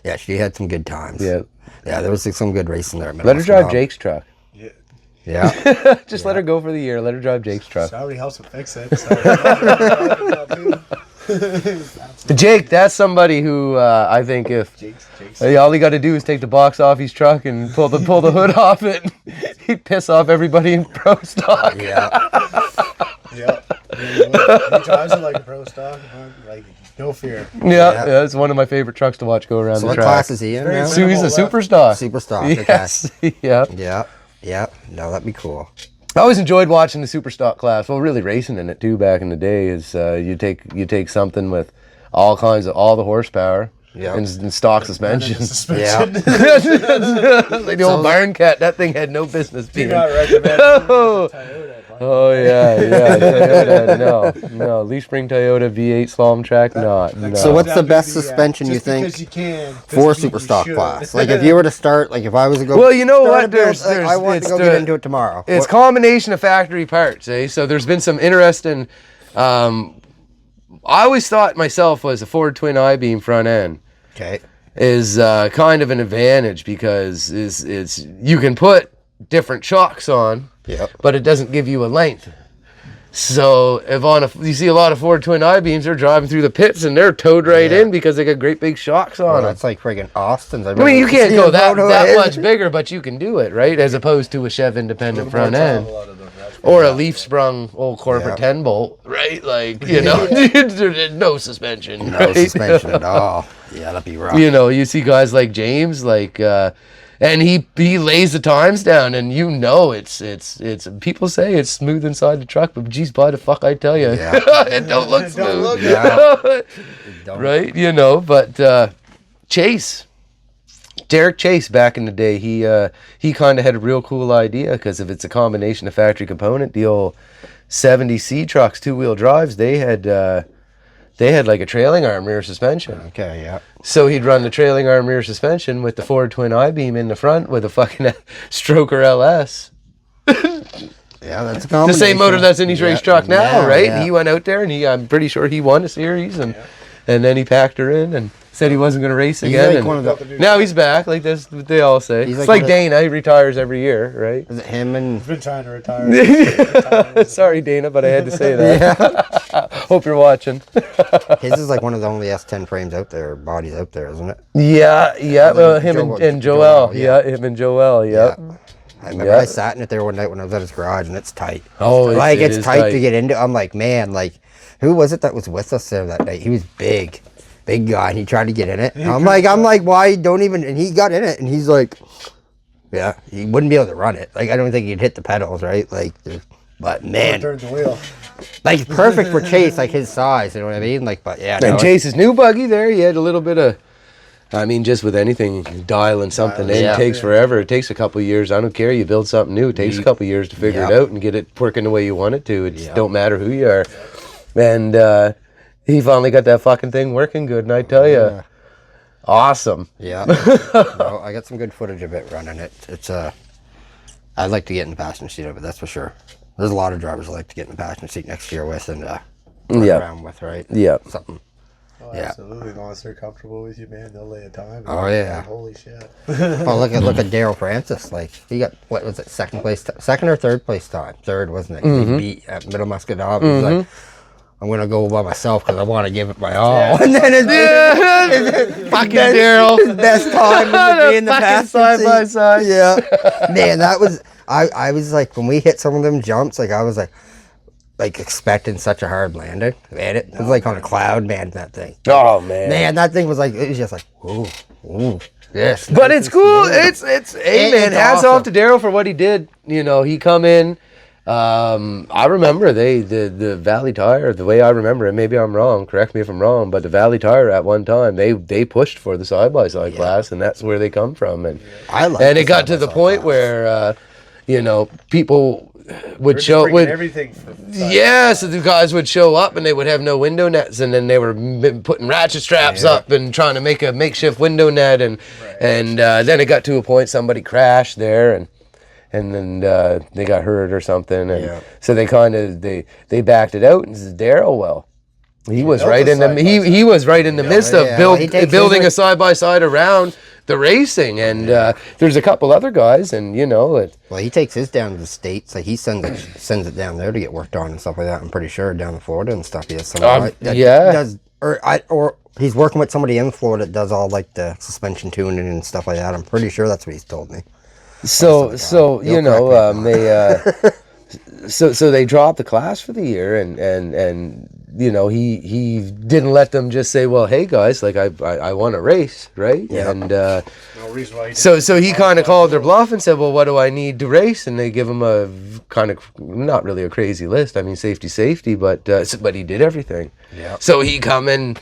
Yeah, she had some good times. Yeah. Yeah, there was some good racing there. Let her drive Jake's truck. Yeah. Yeah. Just let her go for the year. Let her drive Jake's truck. Sorry, helps him fix it. Jake, that's somebody who I think if Jake's. all he got to do is take the box off his truck and pull the hood off it, he'd piss off everybody in pro stock. Yeah. Yeah. He drives it like a pro stock. Like, no fear. Yeah, it's one of my favorite trucks to watch go around So the what track. class is he in Very now? So he's a Left. super stock. Super stock. Yes. Yeah. Okay. Yeah. No, that'd be cool. I always enjoyed watching the super stock class. Well, really racing in it too back in the day is you take something with all the horsepower Yeah. and stock suspension. Suspension. Like the old barn cat, that thing had no business Do being. not recommend Oh. Toyota. Oh yeah, Toyota, no, Leaf Spring Toyota V8 slalom track, not. No. So what's the Down to best the, suspension you just think because you can, for doesn't mean super you stock should. class? Like if you were to start, like if I was to go. Well, you know start what? a build, There's I want to it's go get into it tomorrow. It's What- combination of factory parts, eh? So there's been some interesting. I always thought myself was a Ford twin I-beam front end Okay. is kind of an advantage because it's you can put different shocks on, Yep. but it doesn't give you a length. So if you see a lot of Ford twin I-beams, they're driving through the pits and they're towed right Yeah. in because they got great big shocks on Well, them. that's like friggin' Austin's. I mean, you can't go that much. much bigger, but you can do it, right? As opposed to a Chev independent front More end. time, a lot of them, that's Or a right. leaf sprung old corporate Yeah. 10 bolt, right? Like, you know, no suspension. No right? suspension at all. Yeah, that'd be rough. You know, you see guys like James, like, and he lays the times down, and you know it's people say it's smooth inside the truck, but geez, by the fuck I tell you, Yeah. it don't look It smooth, don't look Don't- right? You know, but Chase. Derek Chase back in the day, he kind of had a real cool idea because if it's a combination of factory component, the old 70C trucks, 2-wheel drives, they had like a trailing arm rear suspension. Okay, yeah. So he'd run the trailing arm rear suspension with the Ford twin I-beam in the front with a fucking Stroker LS. Yeah, that's a The combination. same motor that's in his race truck now, Yeah, right? yeah. And he went out there and I'm pretty sure he won a series and then he packed her in and said he wasn't going to race He's again. like and one of the. now he's back, like this. What they all say. He's It's like like one of- Dana. He retires every year, right? Is it him and? He's been trying to retire. Sorry, Dana, but I had to say that. Hope you're watching. His is like one of the only S10 frames out there, bodies out there, isn't it? Yeah. Well, him Joel- and Joel, Joel. yeah. Yeah, him and Joel. Yep. Yeah. I remember Yeah. I sat in it there one night when I was at his garage, and it's tight. Oh, Like it it's is tight to get into. I'm like, man, like, who was it that was with us there that night? He was big guy, and he tried to get in it. I'm like, why don't even? And he got in it, and he's like, yeah, he wouldn't be able to run it. Like, I don't think he'd hit the pedals, right? Like, but man, Turns the wheel. like perfect for Chase, like his size. You know what I mean? Like, but yeah. And Chase's new buggy there, he had a little bit of. I mean, just with anything, dialing something in takes forever. It takes a couple of years. I don't care. You build something new. It takes a couple of years to figure it out and get it working the way you want it to. It don't matter who you are. And he finally got that fucking thing working good. And I tell you, awesome. Yeah. No, I got some good footage of it running. It's I'd like to get in the passenger seat of it. That's for sure. There's a lot of drivers that like to get in the passenger seat next year with and run around with, right? Yeah. Something. Oh, absolutely. As long as they're comfortable with you, man, they'll lay a time. Oh yeah. Like, holy shit. Well, look at Daryl Francis. Like he got what was it, second or third place time? Third, wasn't it? He beat at Middle Musquodoboit. He's like, I'm gonna go by myself because I want to give it my all. And then it's fucking Daryl, his best time was being the passenger side by side. Yeah, man, that was I was like when we hit some of them jumps, like I was like expecting such a hard landing. Man, it was like on a cloud, man. That thing. Oh man, that thing was like it was just like ooh. Yes, but it's cool. It's hey man, hats awesome. off to Daryl for what he did. You know, he come in. I remember the Valley Tire, the way I remember it, maybe I'm wrong, correct me if I'm wrong, but the Valley Tire at one time, they pushed for the side-by-side class, and that's where they come from. And and it got to the point where, you know, people would show with everything. So the guys would show up and they would have no window nets, and then they were putting ratchet straps up and trying to make a makeshift window net, and then it got to a point somebody crashed there, and then they got hurt or something, and so they kind of they backed it out, and said Daryl, well, he was right in the he was right in the midst of building a side by side around the racing, and there's a couple other guys, and you know well, he takes his down to the States, like he sends it down there to get worked on and stuff like that. I'm pretty sure down in Florida and stuff. He has somebody does, or he's working with somebody in Florida that does all like the suspension tuning and stuff like that. I'm pretty sure that's what he's told me. So you know, so they dropped the class for the year, and you know, he didn't let them just say, well, hey guys, like I want to race, right? And no reason why so he kind of called their bluff and said, well, what do I need to race? And they give him a kind of not really a crazy list. I mean, safety, but he did everything. Yeah. So he come in.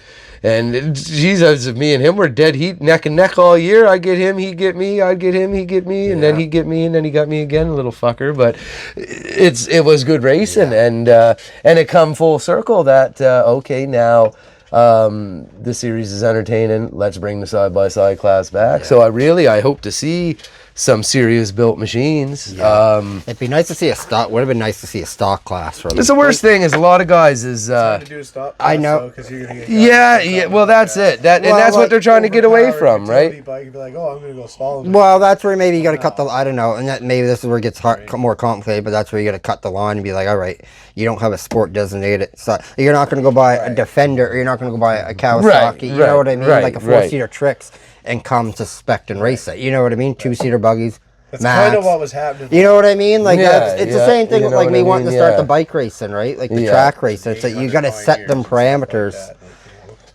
And Jesus, me and him were dead heat, neck and neck all year. I get him, he get me. I'd get him, he get me, and then he get me, and then he got me again, little fucker. But it was good racing, and it come full circle that okay, now the series is entertaining. Let's bring the side by side class back. Yeah. So I hope to see some serious built machines. It'd be nice to see a stock. Would have been nice to see a stock class for them. It's the worst thing is a lot of guys is trying to do a stock class, I know. Though, you're gonna get well that's it. That's what they're trying to get away from, right? Bike, you'd be like, oh, I'm gonna go slalom. Well, that's where maybe you got to cut the. I don't know, and that maybe this is where it gets more complicated. But that's where you got to cut the line and be like, all right, you don't have a sport designated. So you're not going to go buy a Defender, or you're not going to go buy a Kawasaki. You know what I mean? Like a 4-seater Trix and come to spec and race it. You know what I mean? 2-seater buggies. That's kind of what was happening. You know what I mean? Like it's the same thing with like me wanting to start the bike racing, right? Like the track racing. It's like you got to set them parameters.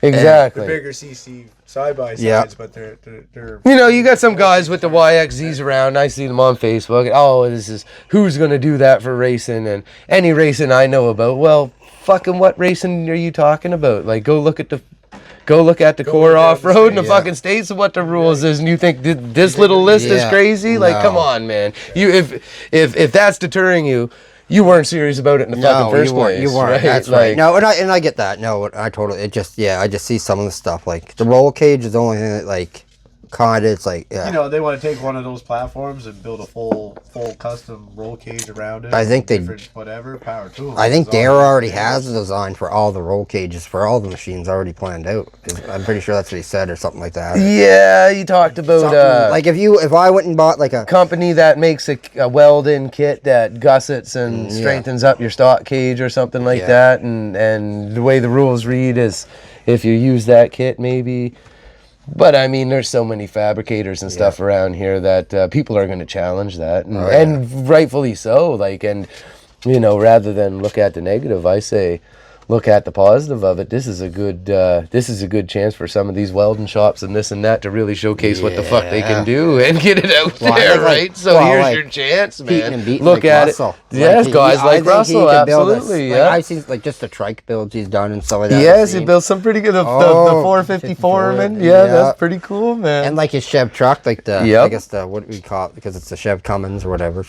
Exactly. The bigger CC side by sides, but they're. You know, you got some guys with the YXZs around. I see them on Facebook. Oh, this is who's going to do that for racing, and any racing I know about. Well, fucking what racing are you talking about? Like, go look at the core off-road in the fucking States and what the rules is, and you think this little list is crazy? Like, come on, man. You if that's deterring you, you weren't serious about it in the fucking first place. You weren't. Right? That's right. No, and I get that. No, I totally. I just see some of the stuff like the roll cage is the only thing that like kind of it's like you know, they want to take one of those platforms and build a full custom roll cage around it. I think they whatever power tool. I think Dare already has a design for all the roll cages for all the machines already planned out. I'm pretty sure that's what he said or something like that. Yeah, he talked about like if I went and bought like a company that makes a weld-in kit that gussets and strengthens up your stock cage or something like that, and the way the rules read is if you use that kit maybe. But I mean, there's so many fabricators and stuff around here that people are going to challenge that, and rightfully so. Like, and you know, rather than look at the negative, I say, look at the positive of it, this is a good chance for some of these welding shops and this and that to really showcase what the fuck they can do and get it out Well, I there, think, like- right? So well, here's like, your chance, Beating man. and beating Look like at Russell. it. Yes, guys I like think he Russell, could build absolutely. like, Yeah. I've seen like just the trike builds he's done and stuff like that. Yes, I've he seen. built some pretty good. The Oh, 450 Foreman. yeah. Yeah, that's pretty cool, man. And like his Chev truck, like the Yep. I guess the what do we call it, because it's the Chev Cummins or whatever.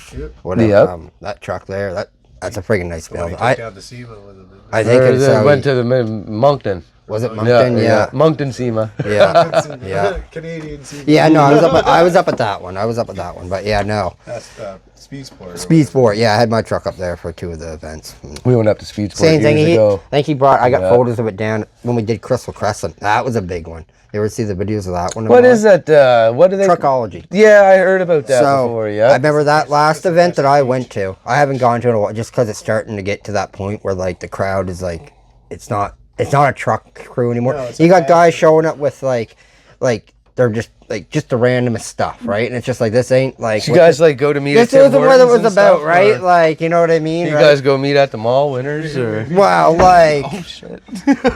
Whatever. Yep. That truck there, that's a friggin' nice When he build. took down the SEMA with him. I think it's went to the Moncton. was it Moncton? Yeah. Moncton SEMA. Yeah. Yeah. Canadian SEMA. Yeah, no, I was up at that one. But yeah, no. That's Speed Sport. Speed Sport, yeah, I had my truck up there for 2 of the events. We went up to Speed Sport Same thing. years ago. I think he brought. I got Yeah. photos of it down when we did Crystal Crescent. That was a big one. You ever see the videos of that one? What is that? What do they? Truckology. Yeah, I heard about that So before. Yeah. I remember that last event that I went to. I haven't gone to it in a while, just because it's starting to get to that point where like the crowd is like, it's not a truck crew anymore. No, it's you a got band. guys showing up with like they're just the randomest stuff, right? And it's just like this ain't like you what guys the- like go to meet. This at Tim isn't what it Hortons was and about, stuff, right? or Like, you know what I mean? you right? guys go meet at the mall winners, or Wow, like. oh shit.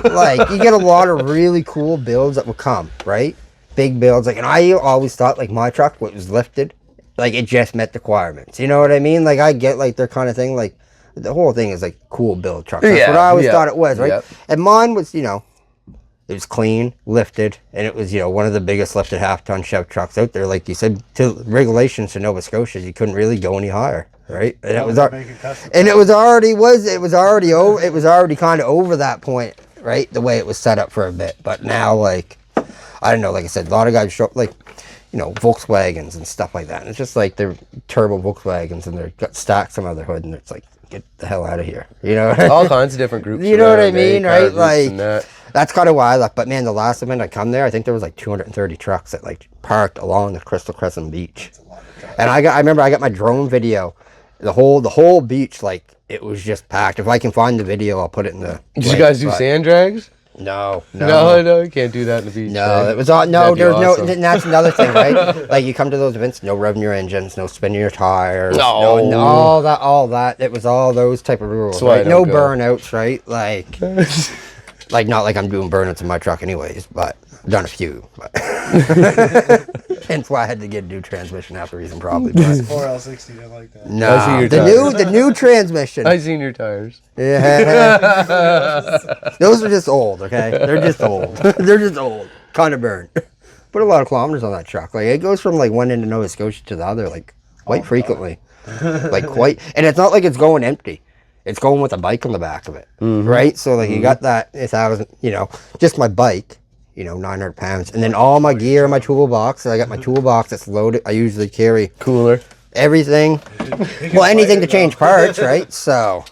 Like you get a lot of really cool builds that will come, right? Big builds, like, and I always thought like my truck, what was lifted, like it just met the requirements. You know what I mean? Like I get like their kind of thing. Like the whole thing is like cool build trucks. That's what I always thought it was, right? yeah. And mine was, it was clean, lifted, and it was, one of the biggest lifted half-ton Chev trucks out there. Like you said, to regulations to Nova Scotia, you couldn't really go any higher, right? And it was, already kind of over that point, right? The way it was set up for a bit, but now, like, I don't know. Like I said, a lot of guys show up, like, Volkswagens and stuff like that. And it's just like they're turbo Volkswagens and they've got stacks on the hood, and it's like, get the hell out of here, All kinds of different groups. You know what I around, mean, car right? groups Like, and that. that's kind of why I left. But man, the last event I come there, I think there was like 230 trucks that like parked along the Crystal Crescent beach. And I remember I got my drone video. The whole beach, like, it was just packed. If I can find the video, I'll put it in the. Did you guys do sand drags? No, No, you can't do that in the beach. No, man. it was all no. That'd be There's awesome. no. And that's another thing, right? Like you come to those events, no revving your engines, no spinning your tires, No. all that. It was all those type of rules. That's why I Right? don't No go. burnouts, right? Like not like I'm doing burnouts in my truck, anyways. But I've done a few. But hence why I had to get a new transmission after reason, probably. But 4L60 didn't like that. I see no, your the new transmission. I seen your tires. Yeah. Those are just old, okay? They're just old. They're just old. Kind of burned. Put a lot of kilometers on that truck. Like, it goes from, like, one end of Nova Scotia to the other, like, quite frequently. Like, quite. And it's not like it's going empty. It's going with a bike on the back of it, right? So, like, you got that 1,000, just my bike, 900 pounds. And then all my gear in my toolbox. I got my toolbox that's loaded. I usually carry Cooler. everything. Well, anything to change parts, right? So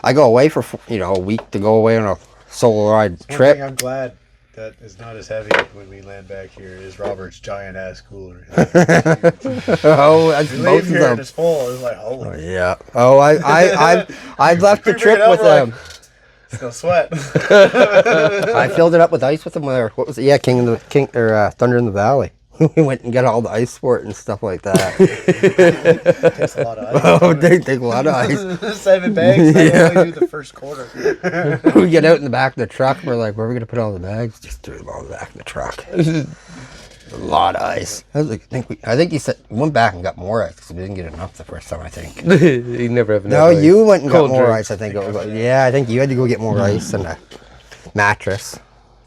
I go away for a week to go away on a solo ride One thing trip. I'm glad that is not as heavy when we land back here is Robert's giant ass cooler. Oh, that's We both leave of here and them. it's full. It's like, holy. Yeah. Oh, I've left the We bring trip it up, with we're them. Still sweat. I filled it up with ice with them. What was it? Yeah, Thunder in the Valley. We went and got all the ice for it and stuff like that. Takes a lot of ice. Oh, they take a lot of ice. 7 bags. I only do the first quarter. We get out in the back of the truck. We're like, where are we gonna put all the bags? Just threw them all in the back of the truck. A lot of ice. I think he said went back and got more ice because we didn't get enough the first time. I think. You never have enough. No, ice. you went and got Cold more drinks. ice. I think it was. Yeah, I think you had to go get more ice and a mattress.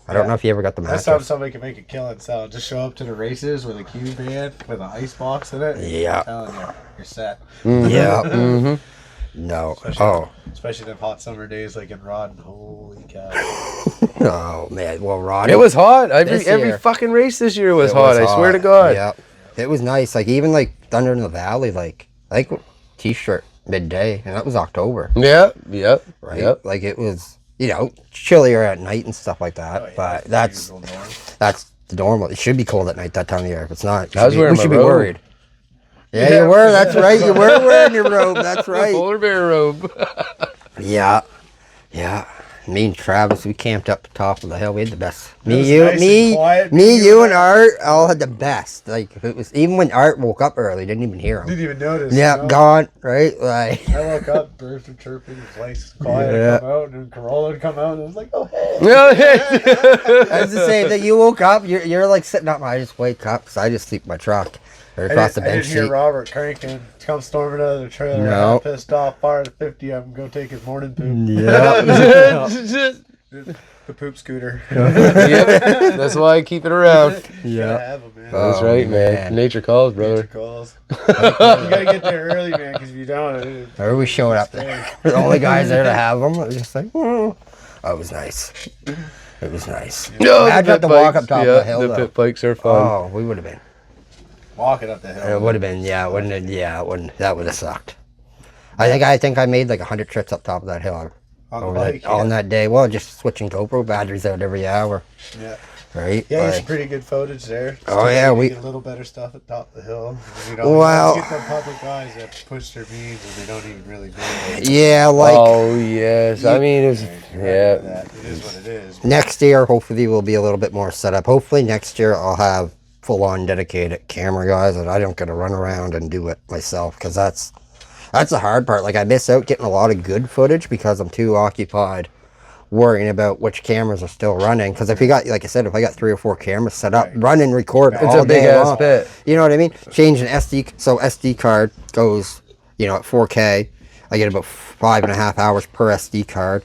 I don't know if you ever got the That's how mattress. somebody can make a killing sell. Just show up to the races with a cube van with an ice box in it. Yeah. I'm telling you, you're set. Yeah. No. Oh. Especially them hot summer days like in Rodden. Holy cow. Oh man. Well, Ronnie. It was hot. This Every year. fucking race this year was It hot. I swear to God. Yeah. It was nice. Like even like Thunder in the Valley. Like I think t-shirt midday, and that was October. Yep. Right. Yep. Like it was. Chillier at night and stuff like that. Oh, yeah, but that's that's the normal. It should be cold at night that time of year. If it's not, I was wearing we my should be robe. worried. Yeah, you were. That's right. You were wearing your robe. That's right. Polar bear robe. Yeah. Yeah. Me and Travis, we camped up the top of the hill. We had the best. It was nice and quiet. You and Art all had the best. Like it was even when Art woke up early, didn't even hear him. Didn't even notice. Yeah, no. gone. Right, like. I woke up, birds were chirping, the place was quiet. Yeah. I'd come out, and Corolla would come out, and I was like, oh hey. That's the same that you woke up. You're like sitting up. I just wake up because I just sleep in my truck or across the I bench didn't hear seat. Robert cranking, come storming out of the trailer. No. I'm pissed off, fire the 50 of him, go take his morning poop. Yeah. The poop scooter. Yep, that's why I keep it around. Gotta Yeah. have him, man. That's Oh, right, man. man. Nature calls, brother. Nature calls. You gotta get there early, man, because if you don't, Or we showed up there. We're the only guys there to have them. It was just like, oh, it was nice. It was nice. No, Imagine have to walk up top of the hill, The though. pit bikes are fun. Oh, we would have been. walking up the hill. It would have been, yeah, wouldn't it? Yeah, it wouldn't. That would have sucked. I think I made like 100 trips up top of that hill On the over bike, that, on that day. Well, just switching GoPro batteries out every hour, Yeah. right? Yeah, Like, some pretty good footage there. Oh, yeah, we we- get a little better stuff at top of the hill. You know, Well- you get them public guys that push their beams and they don't even really know it. yeah, like Oh yes, I mean it's yeah. That. It is what it is. next year, hopefully, will be a little bit more set up. Hopefully, next year I'll have full-on dedicated camera guys and I don't get to run around and do it myself because that's the hard part. Like I miss out getting a lot of good footage because I'm too occupied worrying about which cameras are still running. Because if you got, like I said, if I got 3 or 4 cameras set up, Right. run and record It's all a big day ass long. pit. You know what I mean? Change an SD, so SD card goes, at 4K. I get about 5.5 hours per SD card,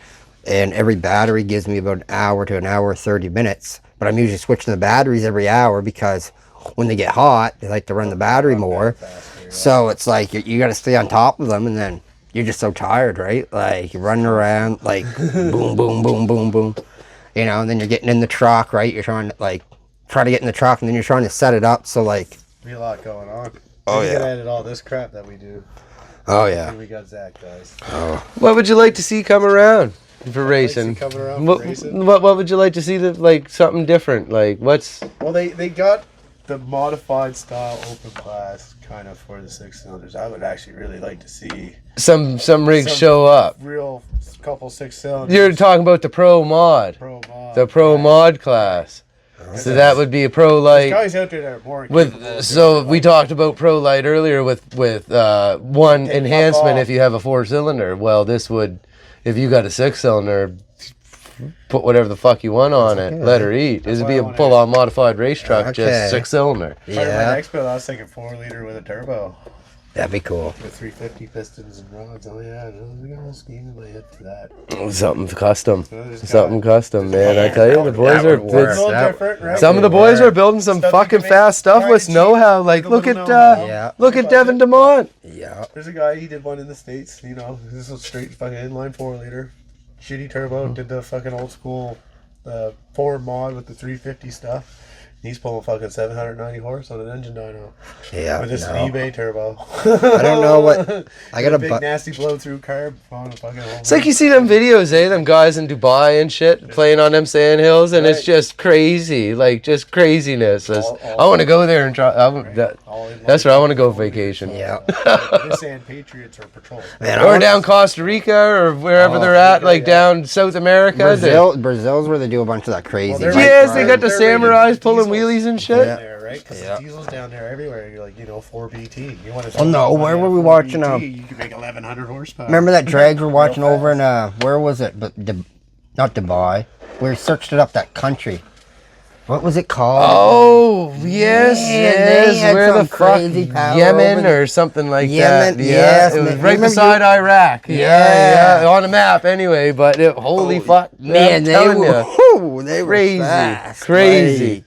and every battery gives me about an hour to an hour 30 minutes. But I'm usually switching the batteries every hour because when they get hot, they like to run the battery more. So it's like you got to stay on top of them, and then you're just so tired, right? Like you're running around, like boom, boom, boom, boom, boom, and then you're getting in the truck, right? You're trying to get in the truck, and then you're trying to set it up. So like, Be a lot going on. Oh, We yeah. gotta edit all this crap that we do. oh yeah, And we got Zach, guys. What would you like to see come around for like to racing? see coming around for What, racing? what would you like to see like something different? Like what's Well, they got the modified style open class kind of for the 6-cylinders. I would actually really like to see some rigs Some- show up? real couple 6-cylinders. You're talking about the pro mod, pro mod. the pro mod class. So that would be a pro There's light guys out there that are more capable with. of So doing we it. talked about pro light earlier with one Take enhancement off. if you have a 4-cylinder. Well, this would, if you got a 6-cylinder, put whatever the fuck you want on it. Let her eat. This would why be I a wanna- full-on modified race truck, Okay. just 6-cylinder. Part of my yeah, next build, I was thinking 4-liter with a turbo that'd be cool. with 350 pistons and rods. Oh yeah, I got a scheme in my head for that. Something custom. There's Something custom, man. I tell you, the boys That are. would work. It's a little That- different, right? Some of the boys are building some Stuff you fucking can make fast stuff try with to know-how. cheat, Like, like a look little at know-how. Yeah. look at Devin DeMont. Yeah, There's a guy, he did one in the States, this was straight fucking inline 4-liter. Shitty turbo, did the fucking old school Ford mod with the 350 stuff. He's pulling fucking 790 horse on an engine dyno. yeah. With this no. eBay turbo. I don't know what I got a a big bu- nasty blow through carb on a fucking whole It's like you see them videos, them guys in Dubai and shit playing on them sand hills, and it's Right. just crazy, like just craziness. All- I want to go there and try. All in That's line. where I want to go vacation. Yeah. This and Patriots or Patrol. Man, I Or wanna- down Costa Rica or wherever Oh, they're at, like yeah. down South America. Brazil's where they do a bunch of that crazy. they're bike Yes, they got rides. the They're rated samurais pulling diesels. wheelies and shit. Yeah. There, right? Because Yeah. the diesel's down there everywhere. You're like, 4BT. You want to? Oh, no, where were we watching, You can make 1100 horsepower. Remember that drags we're watching Real over in fast. where was it? But not Dubai. We searched it up that country. What was it called? Oh yes, Man, they yes. had Where the some fuck? crazy power Yemen over or something like Yemen, that. yes, it was man. right Remember beside Iraq. Yeah. Yeah, on the map anyway. But holy fuck, Man, I'm they telling were, ya. whew, they were Crazy, fast. crazy. Like,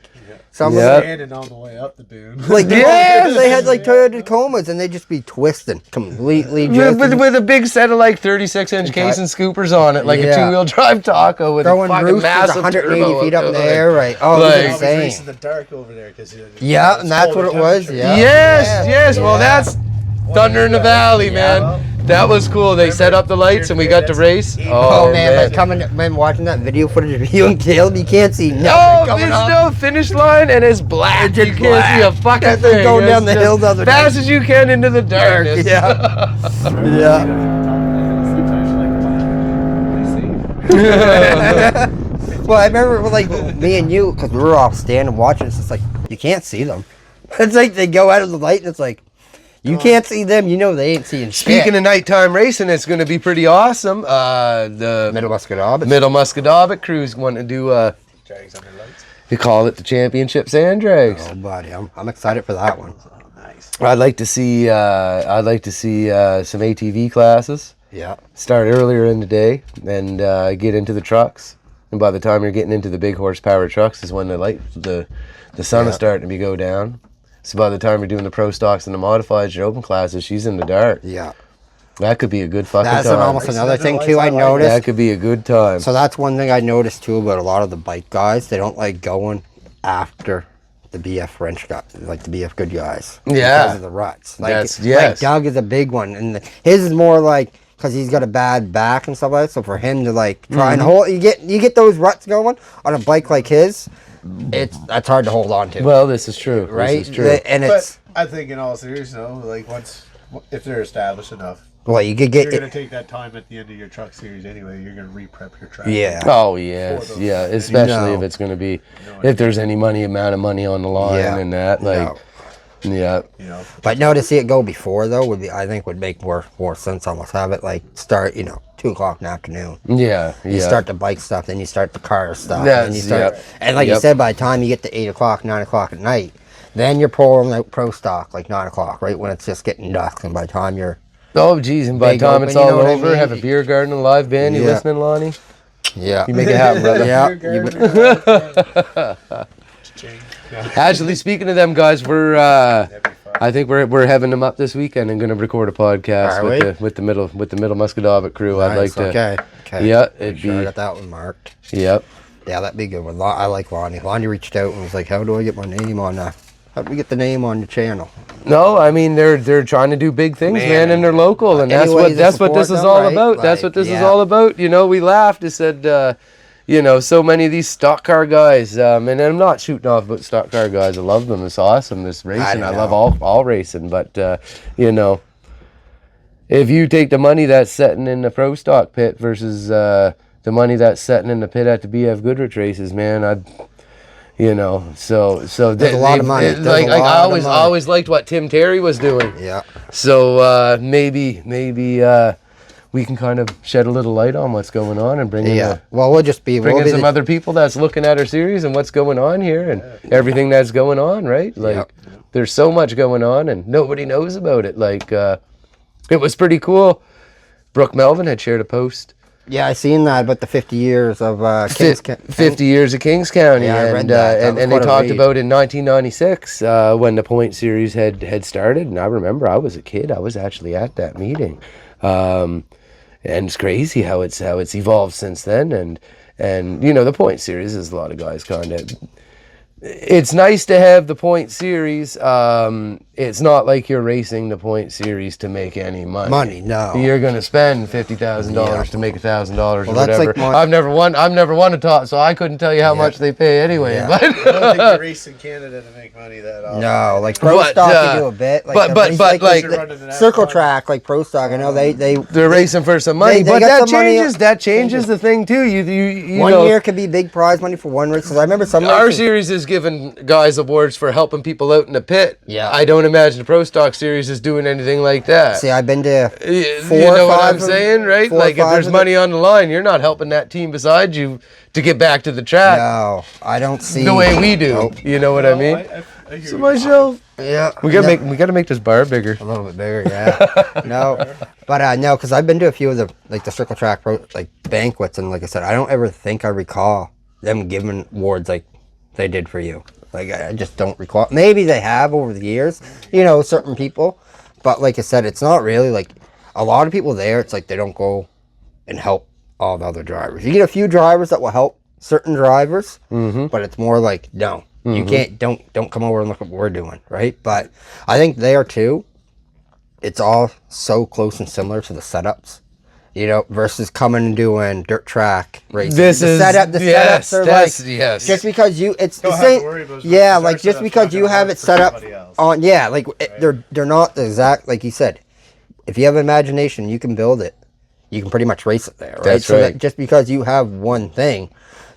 some Yeah. of Standing on the way up the dune. them, like yes, they had like Toyota Tacomas, and they'd just be twisting completely. With a big set of like 36-inch case and scoopers on it, like a Yeah. 2-wheel drive taco with a throwing fucking roosters massive 180 turbo feet up in to the it. air, right? Oh, Like- it I was was insane. racing the dark over there because Yeah, and that's what it was. Yeah. Yes. Well, Yeah. that's Thunder in the Valley, man. That was cool. They set up the lights and we got to race. Oh, man, man, watching that video footage of you and Caleb, you can't see nothing Oh, coming there's up. no finish line and it's black. It's You just can't see a black. fucking That's like thing. going down It's the just hill the other fast day. as you can into the darkness. Yeah. Yeah. Well, I remember like me and you, because we were all standing watching. It's just like you can't see them. It's like they go out of the light, and it's like you can't see them. You know they ain't seeing shit. Speaking of nighttime racing, it's going to be pretty awesome. The Middle Musquodoboit. Middle Musquodoboit crew's want to do Drags under lights. they call it the Championship Sand Drags. Oh, buddy, I'm excited for that one. Oh, nice. I'd like to see some ATV classes Yeah. start earlier in the day and get into the trucks. And by the time you're getting into the big horsepower trucks is when the sun is starting to go down. So by the time you're doing the pro stocks and the modifieds, your open classes, she's in the dark. Yeah. That could be a good fucking That's time. almost another thing too. I That noticed. could be a good time. So that's one thing I noticed too about a lot of the bike guys. They don't like going after the BF French guys, like the BF good guys. Yeah. Because of the ruts. Like, Yes. like Doug is a big one, and his is more like because he's got a bad back and stuff like that. So for him to like try and hold, you get those ruts going on a bike like his. That's hard to hold on to. Well, this is true. right? This is true. And it's But I think in all seriousness, though, like if they're established enough, well, you could you're get gonna it. take that time at the end of your truck series anyway. You're gonna re-prep your track. Yeah. Oh yes, yeah. Especially No. if it's going to be, if there's any amount of money on the line Yeah. and that, like, yeah. You know. But no, to see it go before though I think would make more sense. Almost have it like start 2:00 in the afternoon. Yeah, yeah. You start the bike stuff, then you start the car stuff, Yes, and you start. yep. And like you Yep. said, by the time you get to 8:00, 9:00 at night, then you're pulling out pro stock like 9:00, right when it's just getting dusk. And by the time you're Oh, geez, and by the Big time open, it's you know all what I over, mean? have a beer garden and a live band. You Yeah. listening, Lonnie? yeah, You make it happen, brother. yeah, Actually, speaking of them guys, I think we're having them up this weekend and going to record a podcast Are we? with the middle Musquodoboit crew. I'd like Nice, to. Okay. Yeah, it'd Sure, I be. got that one marked. Yep. Yeah, that'd be a good one. I like Lonnie. Lonnie reached out and was like, "How do I get my name on? How do we get the name on the channel?" No, I mean they're trying to do big things, man, and they're local, and Any way to that's what this support is them, all right? about. That's Like, what this is yeah. all about. We laughed. It said, so many of these stock car guys, and I'm not shooting off about stock car guys. I love them. It's awesome. This racing, I love know. all racing, but if you take the money that's setting in the pro stock pit versus the money that's setting in the pit at the BF Goodrich races, man, so There's a lot of money. There's Like a lot I of money. always liked what Tim Terry was doing. Yeah. So maybe we can kind of shed a little light on what's going on and bring in Well, we'll just be bring we'll in be some the- other people that's looking at our series and what's going on here and everything that's going on, right? Like Yep. there's so much going on and nobody knows about it. Like it was pretty cool. Brooke Melvin had shared a post. Yeah, I seen that about the 50 years of Kings. 50 years of Kings County, Yeah, I read and that. That was and they quite a talked read. about in 1996 when the point series had started, and I remember I was a kid. I was actually at that meeting, and it's crazy how it's evolved since then. And the point series is a lot of guys kind of. It's nice to have the point series. It's not like you're racing the point series to make any money. No. You're gonna spend $50,000 to make $1,000 or Well, that's whatever. like I've never won a top, so I couldn't tell you how much they pay anyway. Yeah. But I don't think you race in Canada to make money that often. No, like pro But, stock, you do a bit. Like but- the but- race- but, like- the circle track, like pro stock. I know they they're racing for some money. they But got that some money- changes. That changes the thing too. You one know, year could be big prize money for one race. 'Cause I remember some our races- series is giving guys awards for helping people out in the pit. Yeah. I don't imagine the pro stock series is doing anything like that. See, I've been to You four know or what five I'm of- saying, right? four or Like if five there's of money on the line, you're not helping that team beside you to get back to the track No, I don't see the way we do. Nope. You know what I mean? I hear So you. myself, Yeah, we gotta make this bar bigger. a little bit bigger. Yeah, no, but no, because I've been to a few of the circle track banquets, and like I said, I don't ever think I recall them giving awards like they did for you. Like I just don't recall. Maybe they have over the years, certain people, but like I said, it's not really like a lot of people there. It's like they don't go and help all the other drivers. You get a few drivers that will help certain drivers, but it's more like no, you can't. Don't come over and look at what we're doing, right? But I think there too, it's all so close and similar to the setups. Versus coming and doing dirt track racing. This the is- setups are yes, like that's- yes. just because it's Don't the have to same. worry about Yeah, those like just setups because not you gonna have work it for set up somebody else. on, yeah, like they're not the exact like you said. If you have imagination, you can build it. you can pretty much race it there, right? That's so right. that just because you have one thing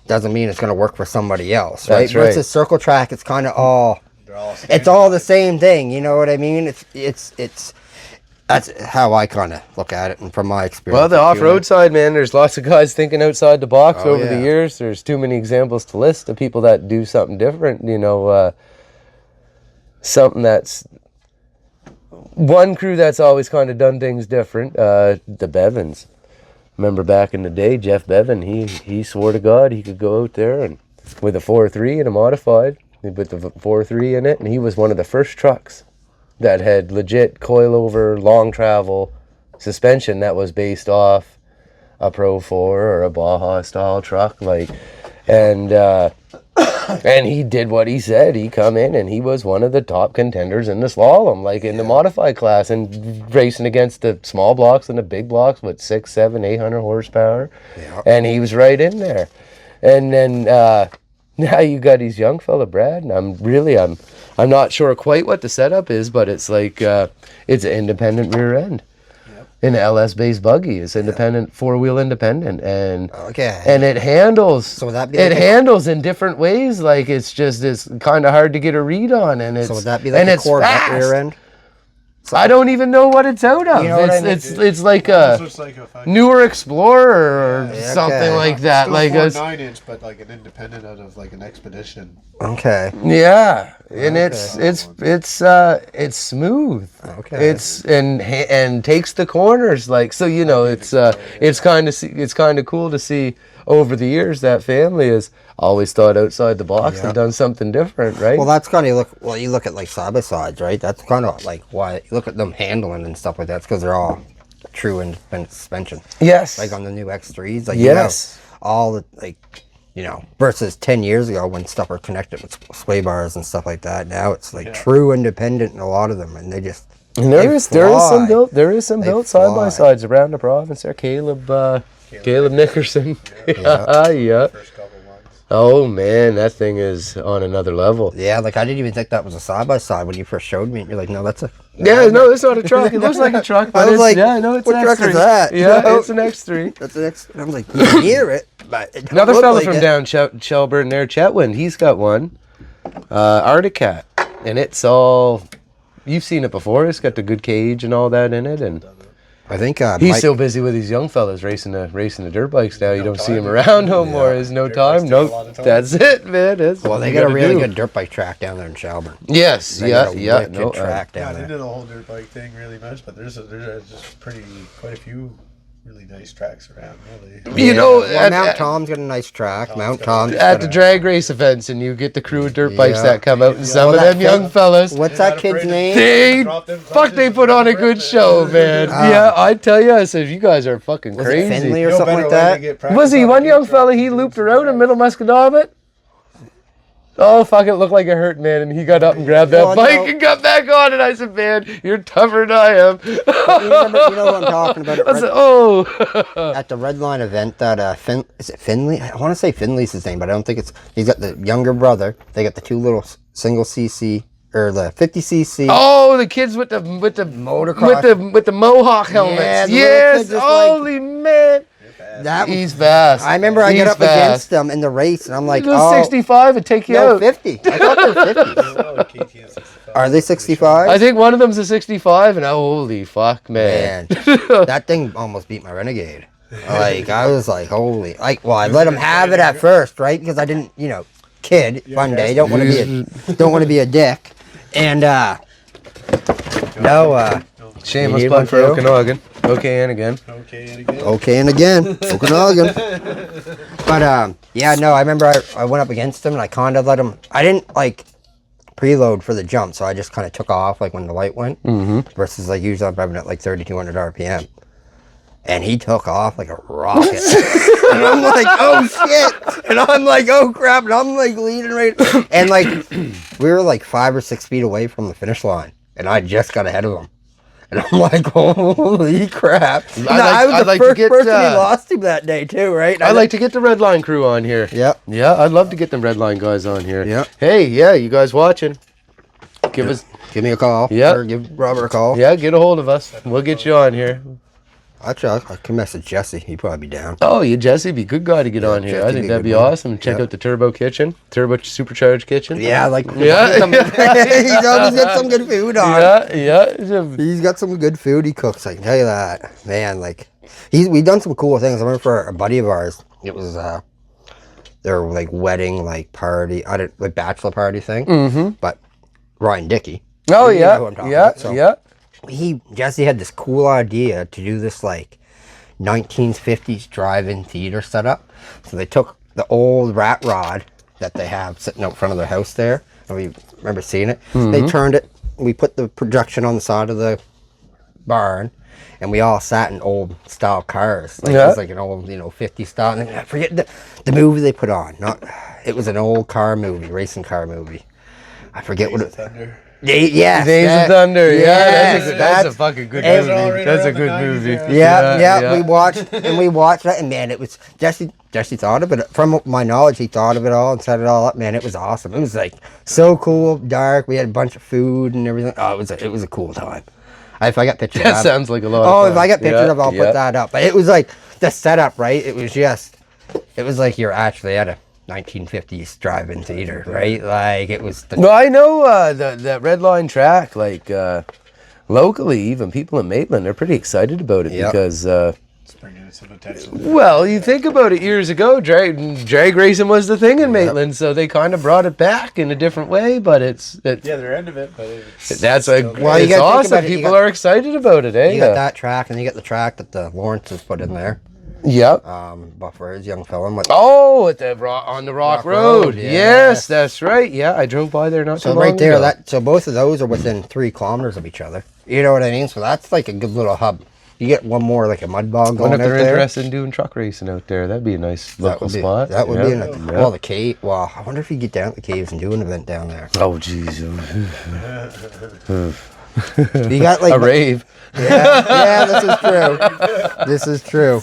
doesn't mean it's going to work for somebody else, right? That's right. Versus circle track, it's kind of all, They're all it's all the same thing. You know what I mean? It's that's how I kind of look at it, and from my experience. Well, the off-road side, man, there's lots of guys thinking outside the box Oh, over the yeah. years. There's too many examples to list of people that do something different, you know, something that's one crew that's always kind of done things different, the Bevins. Remember back in the day, Jeff Bevan, he swore to God he could go out there and with a 4.3 and a modified, with the 4.3 in it, and he was one of the first trucks that had legit coilover long travel suspension that was based off a Pro 4 or a Baja style truck, like, and he did what he said. He come in and he was one of the top contenders in the slalom, like in the modified class, and racing against the small blocks and the big blocks with 600, 700, 800 horsepower. Yeah. And he was right in there. And then now you got these young fella, Brad, and I'm not sure quite what the setup is, but it's like it's an independent rear end. An LS-based buggy. It's independent, four-wheel independent, and Okay. and it handles. So would that be it like handles in different ways. Like it's kind of hard to get a read on, and it's So would that be like and a it's Corvette fast. rear end? I don't even know what it's out of. You know what I mean? It's like Almost a looks like a fucking newer Explorer or Yeah, something okay. like that. still Like a a 9-inch, but like an independent out of like an Expedition. Okay. yeah, and Okay. it's smooth. Okay. It's and takes the corners like so. You know, it's kind of cool to see over the years that family has always thought outside the box Yeah. and done something different, right? Well, that's kind of you look at like side by sides, right? That's kind of like why you look at them handling and stuff like that. It's because they're all true independent suspension. yes, Like on the new X3s, like Yes. you have all the versus 10 years ago when stuff were connected with sway bars and stuff like that. Now it's like true independent in a lot of them, and they just and there is some fly. built They side by fly. sides around the province. There, Caleb Nickerson. Yeah. First couple ones. Oh man, that thing is on another level. Yeah, like I didn't even think that was a side by side when you first showed me. And you're like, no, that's a Yeah, no, it's not a truck. It looks like a truck, but I was it's, like, yeah, no, it's what an truck X3. is that? Yeah, You know? it's an X3. that's the next. And I was like, you can hear it, but it don't Another look fella like from it. down Shelburne there, Chetwynd, he's got one, Arctic Cat, and it's all. You've seen it before. It's got the good cage and all that in it, and I think he's Mike, so busy with these young fellas racing the dirt bikes now. You don't see time. him around no more. There's no Dirt bikes time. take a No, lot of time. that's it, man. That's well, what they you got a gotta really do. good dirt bike track down there in Shelburne. Yes, They yeah, got a yeah. wicked No, track Yeah, I down didn't there. know the whole dirt bike thing really much, but there's just quite a few really nice tracks around. Really. You know, Well, Mount Tom's got a nice track. Mount Tom's at got the a- drag race events, and you get the crew of dirt bikes Yeah. that come out, and some Well, of them that- young fellas. What's They're that not kid's afraid to- name? They Drop them fuck. They punches put on a and good rip it. show, man. Yeah, I tell you, I said you guys are fucking Was it crazy. Finley or No something better like way to that? get practice Was he on a one big young truck fella? than He doing looped some around in drives. Middle Musquodoboit. Oh fuck! It looked like it hurt, man. And he got up and grabbed that Well, bike no. and got back on. And I said, "Man, you're tougher than I am." You know what I'm talking about? I said, "Oh." At the Red Line event that is it Finley? I want to say Finley's his name, but I don't think it's. He's got the younger brother. They got the two little single cc or the 50 cc. Oh, the kids with the Motocross. with the mohawk helmets. Yeah, the little Yes, kids just like- holy man, That was, he's fast. I remember I got He's up against them in the race, and I'm like, Those oh, 65 would take you no, out. 50. I thought they were 50. Oh, KTM 65. Are they 65? I think one of them's a 65, and holy fuck, man. Man, that thing almost beat my Renegade. Like I was like, holy, like, well, I let him have it at first, right? Because I didn't, kid, fun day, don't want to be a dick, and no, Shameless You need plug one for too? Okanagan. Okay, and again. Okay, and again. okay, and again, Okanagan. But yeah, no, I remember I went up against him, and I kind of let him. I didn't like preload for the jump, so I just kind of took off like when the light went. Mm-hmm. Versus like usually I'm driving at like 3,200 RPM. And he took off like a rocket. And I'm like, oh shit. And I'm like, oh crap. And I'm like leading right. And like, we were like 5 or 6 feet away from the finish line. And I just got ahead of him. And I'm like, holy crap. I was the first person he lost him that day too, right? I'd like to get the Red Line crew on here. Yep. Yeah, I'd love to get them Red Line guys on here. Yep. Hey, yeah, you guys watching? Give us, Give me a call. Yep. Or give Robert a call. yeah, get a hold of us. We'll get you on here. Actually, I can message Jesse. He'd probably be down. Oh, yeah, Jesse, be a good guy to get on here. I Jesse'd think be a that'd good be one. awesome. Check Yeah. out the Turbo Kitchen, Turbo Supercharged Kitchen. Yeah, like Yeah. he's always got some good food on. Yeah. He's got some good food he cooks. I can tell you that, man. Like, we done some cool things. I remember for a buddy of ours, it was their like wedding like party, like bachelor party thing. Mm-hmm. But Ryan Dickey. Oh, You know who I'm talking about. So Jesse had this cool idea to do this like 1950s drive-in theater setup. So they took the old rat rod that they have sitting out front of their house there, and we remember seeing it. They turned it. We put the projection on the side of the barn, and we all sat in old style cars. Like it was like an old 50 style. And I forget the movie they put on. It was an old car movie, racing car movie. I forget what it. Thunder. Yeah, Days of Thunder. yes, That's a fucking good Every- movie. That's a good movie. Yeah, we watched that, and man, it was Jesse thought of it. From my knowledge, he thought of it all and set it all up. Man, it was awesome. It was like so cool, dark. We had a bunch of food and everything. Oh, it was a cool time. If I got pictures, That sounds like a lot of Oh, fun. if I got pictures of it, I'll put that up. But it was like the setup, right? It was like you're actually at a 1950s drive-in theater, right? Like it was. Well, I know that Red Line track, like locally, even people in Maitland are pretty excited about it because. It's bringing some attention. Well, you think about it, years ago, drag racing was the thing in Maitland, so they kind of brought it back in a different way. But Yeah, they're end of it, but that's like Well, you it's gotta think awesome. about it, you People got- are excited about it, eh? You got that track, and you got the track that the Lawrences put in there. Yep. But for his young fella, Oh, at the on the Rock Road. Yes. Yes, that's right. Yeah, I drove by there not too so long right there, ago. so both of those are within 3 kilometers of each other. You know what I mean? So that's like a good little hub. You get one more like a mud bog going Wonder if out they're there. interested in doing truck racing out there. That'd be a nice local spot. That would Yeah. be in well, the cave. Well, I wonder if you get down to the caves and do an event down there. Oh, jeez. You got like A rave. Yeah, this is true.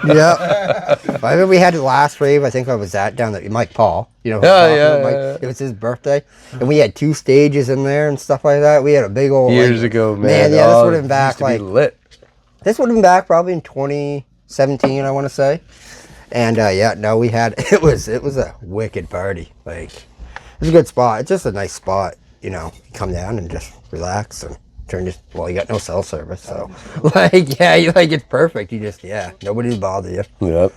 Yeah. I remember we had the last rave. I think I was at down at Mike Paul. You know. Yeah. It was his birthday, and we had 2 stages in there and stuff like that. We had a big old Years ago, man. Man, yeah, this Oh, would have been it back used to be like lit. this would have been back probably in 2017, I want to say. And we had it was a wicked party. Like it was a good spot. It's just a nice spot. You come down and just relax and you got no cell service, so it's perfect. You just nobody will bother you. Yep.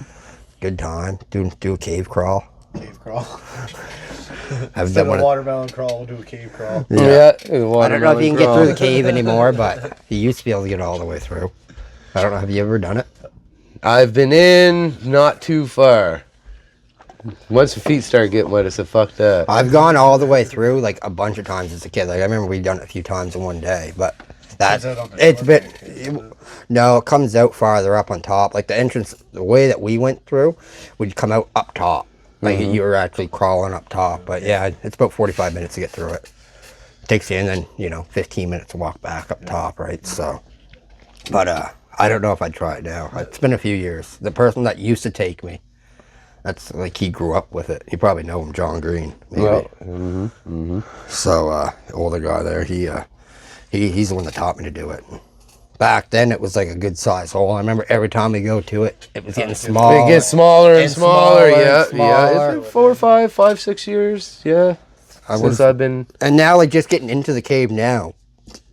Good time. Do a cave crawl. cave crawl. I've Instead done of one. watermelon crawl, we'll do a cave crawl. Yeah. I don't know if you can get through the cave anymore, but you used to be able to get all the way through. I don't know. Have you ever done it? I've been in not too far. Once the feet start getting wet, it's a fuck that. I've gone all the way through like a bunch of times as a kid. Like I remember we've done it a few times in one day, but Comes out on the it's north been no, it comes out farther up on top. Like the entrance, the way that we went through would come out up top. Like you were actually crawling up top. But yeah, it's about 45 minutes to get through it. Takes you and then 15 minutes to walk back up top, right? So, but I don't know if I'd try it now. It's been a few years. The person that used to take me, that's like he grew up with it. You probably know him, John Green. Maybe. Well, So the older guy there, he's the one that taught me to do it. Back then, it was like a good size hole. I remember every time we go to it, it was getting smaller. it gets smaller and smaller. Yeah, smaller. yeah. It's been 4 or 5, 6 years. Yeah, since I've been. And now, like just getting into the cave now,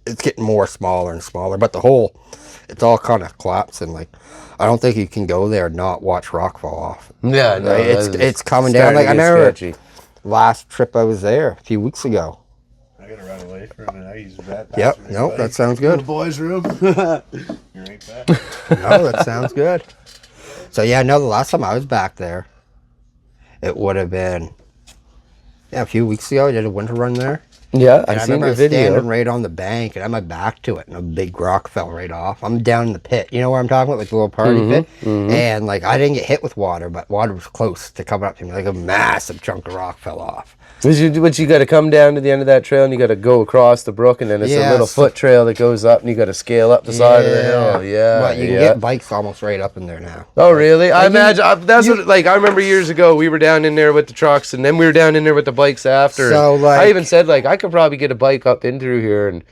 it's getting more smaller and smaller. But the hole, it's all kind of collapsing. Like I don't think you can go there and not watch rock fall off. Yeah, no, Like, it's coming down. Like I remember last trip I was there a few weeks ago. I gotta run away from it. I use that. Yep. Nope. That sounds good. The boys' room. You're right back. No, that sounds good. So yeah, no, the last time I was back there, it would have been a few weeks ago. I did a winter run there. Yeah, And I've I seen remember the video. standing right on the bank, and I had my back to it, and a big rock fell right off. I'm down in the pit. You know where I'm talking about, like the little party pit. And like I didn't get hit with water, but water was close to coming up to me. Like a massive chunk of rock fell off. But you got to come down to the end of that trail and you got to go across the brook and then it's a Yeah, little so- foot trail that goes up and you got to scale up the side of the hill. Yeah, But you can get bikes almost right up in there now. Oh really? I imagine that's what like I remember years ago we were down in there with the trucks and then we were down in there with the bikes after. So, and like- I even said like I could probably get a bike up in through here and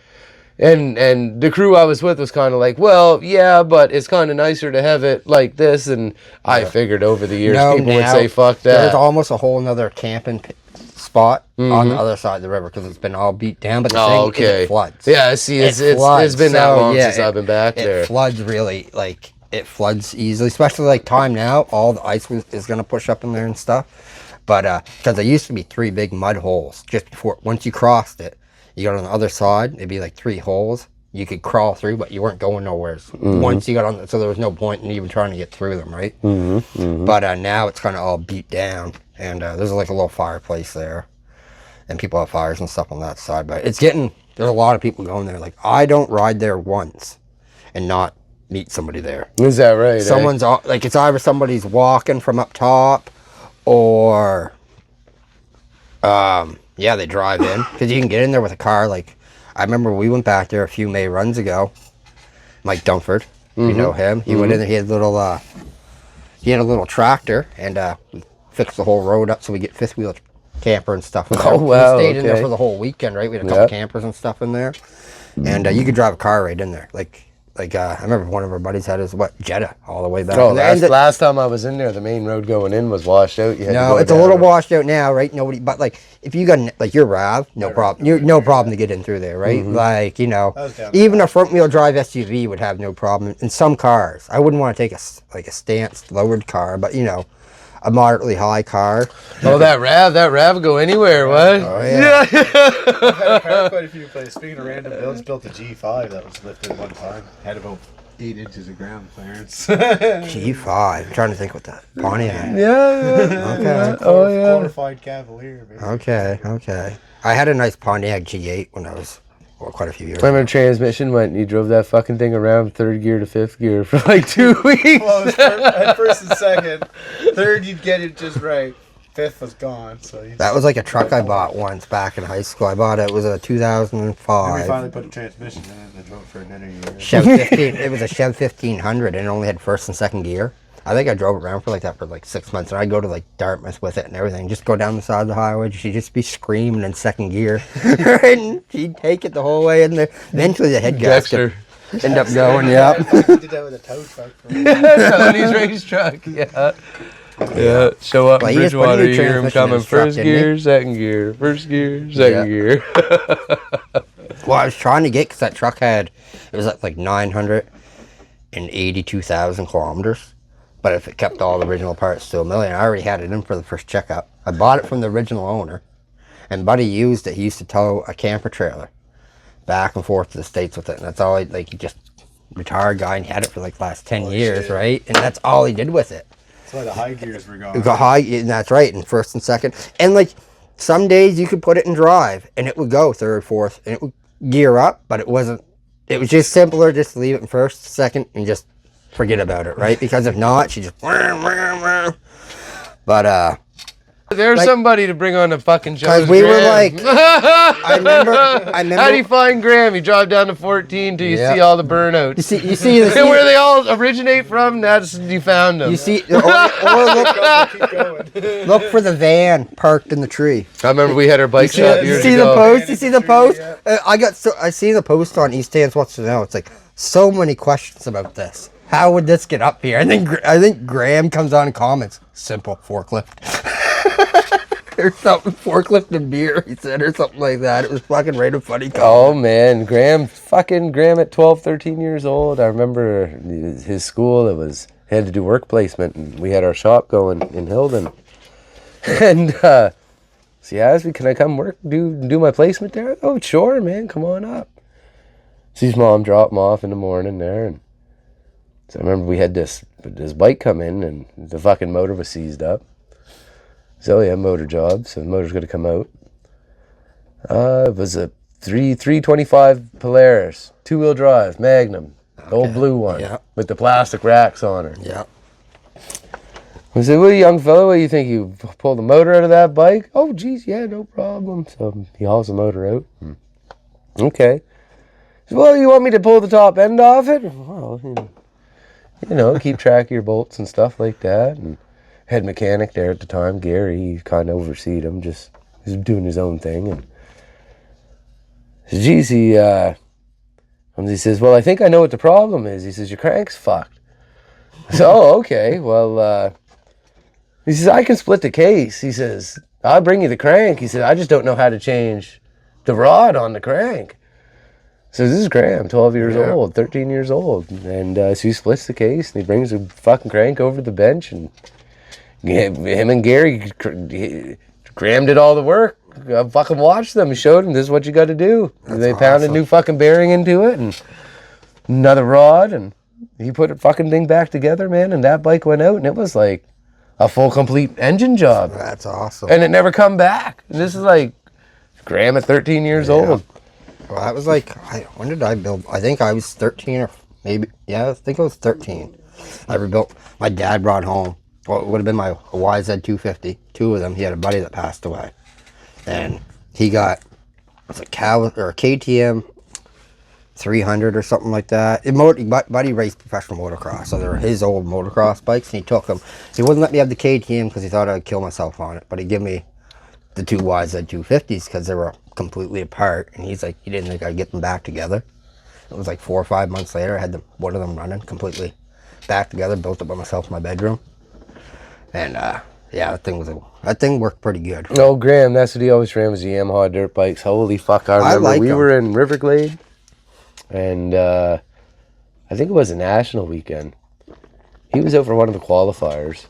And the crew I was with was kind of like, well, yeah, but it's kind of nicer to have it like this. And I figured over the years people would say, fuck that. There's almost a whole nother camping spot on the other side of the river because it's been all beat down. But the thing is it floods. Yeah, see, it's been that long since I've been back there. It floods really, like, it floods easily, especially like time now. All the ice is going to push up in there and stuff. But because there used to be 3 big mud holes just before, once you crossed it, you got on the other side, it'd be like 3 holes. You could crawl through, but you weren't going nowhere. Once you got on, so there was no point in even trying to get through them, right? But now it's kind of all beat down, and there's like a little fireplace there, and people have fires and stuff on that side. But it's getting, there's a lot of people going there. Like, I don't ride there once and not meet somebody there. Is that right? Someone's like, it's either somebody's walking from up top, or yeah, they drive in, because you can get in there with a car. Like, I remember we went back there a few May runs ago. Mike Dunford, you know him. He went in there. He had a little tractor, and we fixed the whole road up so we get 5th wheel camper and stuff. Oh wow! We stayed in there for the whole weekend, right? We had a couple campers and stuff in there, and you could drive a car right in there. Like I remember one of our buddies had his Jetta all the way back. Oh, last time I was in there, the main road going in was washed out. No, it's a little washed out now, right? Nobody, but like if you got like your RAV, no problem. You're no problem to get in through there, right? Like, you know, even a front wheel drive SUV would have no problem. In some cars, I wouldn't want to take a stance lowered car, but you know, a moderately high car. Oh, that RAV go anywhere, what? Oh yeah. I've had a car quite a few places. Speaking of random builds, built a G5 that was lifted one time. Had about 8 inches of ground clearance. G5. I'm trying to think what that. Pontiac. Yeah. Okay. Oh yeah. Glorified Cavalier, man. Okay. I had a nice Pontiac G8 when I was quite a few years I remember transmission went, you drove that fucking thing around 3rd gear to 5th gear for like 2 weeks. Well, it was at first and second. 3rd, you'd get it just right. 5th was gone. So that was like a truck I bought once back in high school. I bought it. It was a 2005. And we finally put a transmission in it and I drove for another year. Chev 15. It was a Chev 1500 and it only had 1st and 2nd gear. I think I drove it around for like that for like 6 months, and I'd go to like Dartmouth with it and everything. Just go down the side of the highway. She'd just be screaming in 2nd gear. And she'd take it the whole way in there. Eventually the head gasket end up going, I did that with a tow truck. Tony's race truck, yeah. Show up in Bridgewater, you hear him coming 1st gear, 2nd gear, 1st gear, 2nd gear. Well, I was trying to get, because that truck had, it was like 982,000 kilometers. But if it kept all the original parts to $1 million, I already had it in for the first checkup. I bought it from the original owner, and Buddy used it. He used to tow a camper trailer back and forth to the States with it, and that's all he just retired guy, and he had it for like the last 10 years, right? And that's all he did with it. That's why the high gears were gone. Got high, and that's right, in 1st and 2nd. And like some days you could put it in drive, and it would go 3rd, 4th, and it would gear up, but it wasn't. It was just simpler just to leave it in 1st, 2nd, and just forget about it, right? Because if not, she just. But there's like, somebody to bring on the fucking show. Because we were like, I remember. How do you find Graham? You drive down to 14 till you see all the burnouts. You see and where they all originate from. That's you found them. You see, or look for the van parked in the tree. I remember we had our bike shop years ago. You see the post? You see the post? I see the post on East Hands Wants to Know. It's like so many questions about this. How would this get up here? And then I think Graham comes on and comments, simple forklift. Or something, forklift and beer, he said, or something like that. It was fucking right a funny comment. Oh man, Graham at 12, 13 years old. I remember his school, he had to do work placement, and we had our shop going in Hilden. And so he asked me, can I come work, do my placement there? Oh, sure, man, come on up. So his mom dropped him off in the morning there, and so I remember we had this bike come in, and the fucking motor was seized up. So yeah, motor job. So the motor's going to come out. It was a 325 Polaris, 2-wheel drive, Magnum, the old blue one with the plastic racks on her. Yeah. I said, well, young fellow, what do you think? You pull the motor out of that bike? Oh, geez, yeah, no problem. So he hauls the motor out. Okay. He said, well, you want me to pull the top end off it? Well, you know, keep track of your bolts and stuff like that. And head mechanic there at the time, Gary, he kind of overseed him, just he's doing his own thing. And geez, he And he says, well, I think I know what the problem is. He says, your crank's fucked. I said, oh, okay. Well, he says, I can split the case. He says, I'll bring you the crank. He said, I just don't know how to change the rod on the crank. So this is Graham, 12 years old, 13 years old. And so he splits the case and he brings the fucking crank over to the bench, and him and Gary, Graham did all the work. I fucking watched them. He showed them, this is what you got to do. They pounded a new fucking bearing into it and another rod, and he put the fucking thing back together, man. And that bike went out, and it was like a full, complete engine job. That's awesome. And it never come back. And this is like Graham at 13 years old. Well, that was like, when did I build? I think I was 13 or maybe, yeah, I think it was 13. I rebuilt, my dad brought home, well, it would have been my YZ250, two of them. He had a buddy that passed away. And he got, it was a KTM 300 or something like that. Buddy raced professional motocross, so they were his old motocross bikes, and he took them. He wouldn't let me have the KTM because he thought I'd kill myself on it, but he'd give me the two YZ250s because they were completely apart, and he's like, he didn't think I'd get them back together. It was like 4 or 5 months later, I had one of them running completely back together, built it by myself in my bedroom. And yeah, that thing worked pretty good. Oh, Graham, that's what he always ran, was the Yamaha dirt bikes. Holy fuck, I remember we were in Riverglade, and I think it was a national weekend. He was out for one of the qualifiers.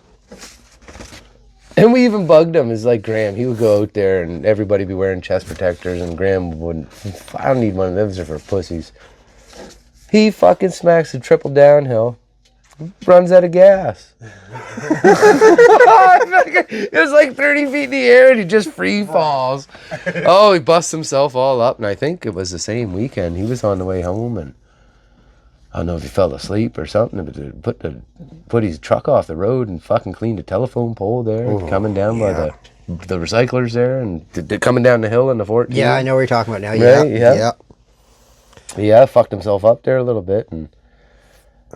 And we even bugged him. It's like, Graham, he would go out there and everybody be wearing chest protectors, and Graham wouldn't. I don't need one of them. Those are for pussies. He fucking smacks the triple downhill, runs out of gas. It was like 30 feet in the air, and he just free falls. Oh, he busts himself all up, and I think it was the same weekend. He was on the way home, and I don't know if he fell asleep or something, but put his truck off the road and fucking cleaned a telephone pole there, coming down by the recyclers there, and coming down the hill in the 14. Yeah, I know what you're talking about now. Right? Yeah. Yeah, fucked himself up there a little bit, and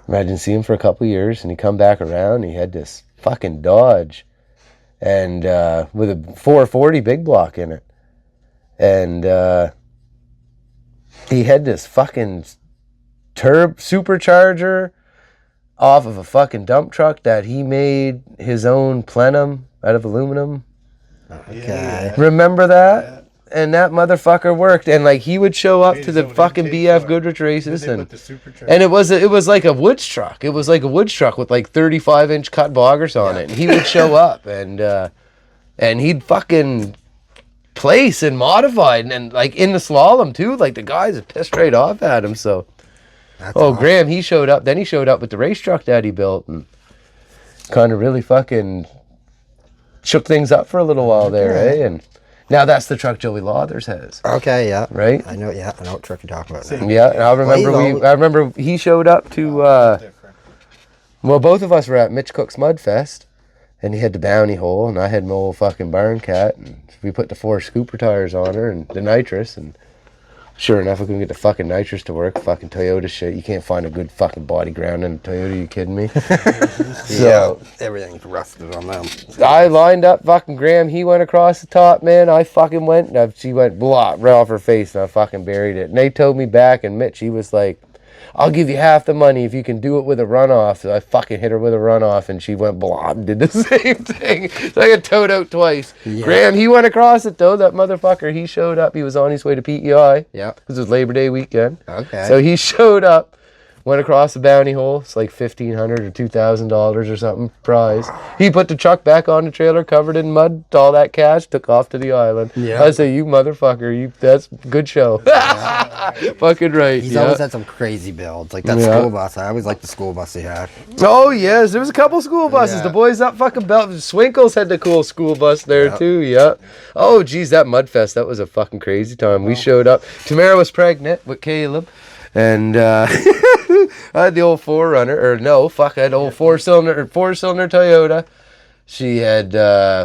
imagine seeing him for a couple of years, and he come back around, and he had this fucking Dodge, and with a 440 big block in it, and he had this fucking supercharger off of a fucking dump truck that he made his own plenum out of aluminum. Okay. Remember that? Yeah. And that motherfucker worked, and like he would show up to the fucking BF Goodrich races, and it was like a woods truck. It was like a woods truck with like 35-inch cut boggers on it, and he would show up, and he'd fucking place and modify, and like in the slalom too. Like the guys would piss straight off at him. So. That's awesome. Graham, he showed up. Then he showed up with the race truck that he built, and kind of really fucking shook things up for a little while there, eh? And now that's the truck Joey Lathers has. Okay, yeah. Right? I know what truck you're talking about now. Yeah, and I remember he showed up to, well, both of us were at Mitch Cook's Mudfest, and he had the bounty hole, and I had my old fucking Barn Cat, and we put the 4 scooper tires on her, and the nitrous, and sure enough, I couldn't get the fucking nitrous to work. Fucking Toyota shit. You can't find a good fucking body ground in a Toyota. You kidding me? So everything's rusted on them. I lined up fucking Graham. He went across the top, man. I fucking went. She went blah right off her face, and I fucking buried it. And they towed me back, and Mitch, he was like, I'll give you half the money if you can do it with a runoff. So I fucking hit her with a runoff, and she went blah and did the same thing. So I got towed out twice. Yeah. Graham, he went across it though. That motherfucker, he showed up. He was on his way to PEI. Yeah. This was Labor Day weekend. Okay. So he showed up, went across the bounty hole. It's like $1,500 or $2,000 or something prize. He put the truck back on the trailer, covered in mud, all that cash, took off to the island. Yeah. I say, you motherfucker, that's a good show. Fucking right. He's always had some crazy builds, like that school bus. I always liked the school bus he had. Oh yes, there was a couple school buses. Yeah. The boys up fucking belt. Swinkles had the cool school bus there too. Yeah. Oh geez, that Mudfest, that was a fucking crazy time. We showed up. Tamara was pregnant with Caleb, and I had the old 4Runner, I had the old four-cylinder Toyota. She had I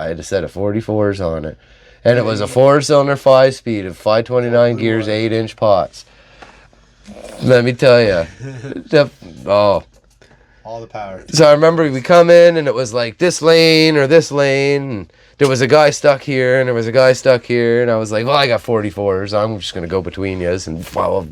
had a set of 44s on it. And it was a 4-cylinder 5-speed of 529 gears, 8-inch pots. Let me tell you. All the power. So I remember we come in and it was like this lane or this lane. And there was a guy stuck here and there was a guy stuck here. And I was like, well, I got 44s. I'm just going to go between yous and while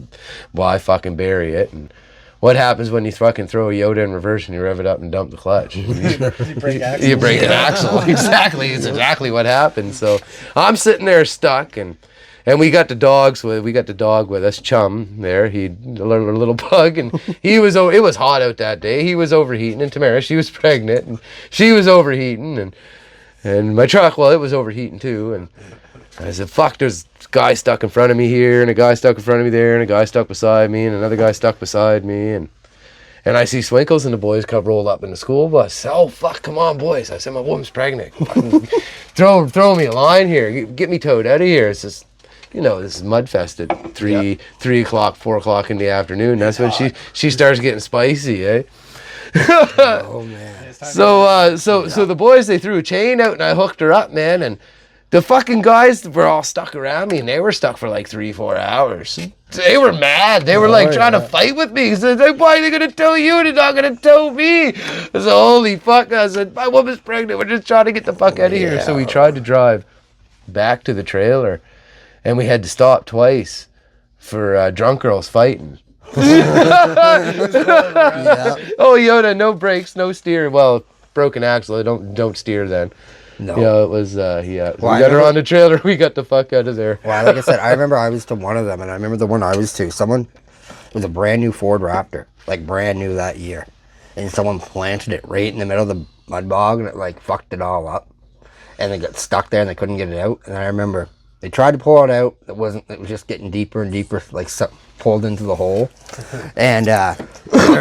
I fucking bury it. And what happens when you fucking throw a Yoda in reverse and you rev it up and dump the clutch? You break an axle. Exactly. It's exactly what happened. So I'm sitting there stuck and we got the dog with us, Chum there. He a little pug, and he was. It was hot out that day. He was overheating, and Tamara, she was pregnant, and she was overheating, and my truck, well, it was overheating too. And I said, "Fuck!" There's a guy stuck in front of me here, and a guy stuck in front of me there, and a guy stuck beside me, and another guy stuck beside me, and I see Swinkles and the boys come roll up in the school bus. Oh fuck! Come on, boys! I said, "My woman's pregnant. throw me a line here. Get me towed out of here." It's just. This is mudfest at 3 o'clock, 4 o'clock in the afternoon. That's when she starts getting spicy, eh? Oh man. So the boys, they threw a chain out and I hooked her up, man. And the fucking guys were all stuck around me and they were stuck for like 3-4 hours. They were mad. They were like trying to fight with me. So they said, why are they going to tow you and they're not going to tow me? I said, holy fuck. I said, my woman's pregnant. We're just trying to get the fuck out of here. So we tried to drive back to the trailer. And we had to stop twice for drunk girls fighting. Oh, Yoda, no brakes, no steer. Well, broken axle. Don't steer then. No. It was, Well, we got her on the trailer. We got the fuck out of there. Well, like I said, I remember I was to one of them, and I remember the one I was to. It was a brand new Ford Raptor, like brand new that year. And someone planted it right in the middle of the mud bog, and it like fucked it all up. And they got stuck there, and they couldn't get it out. And I remember... They tried to pull it out. It was just getting deeper and deeper, like pulled into the hole. And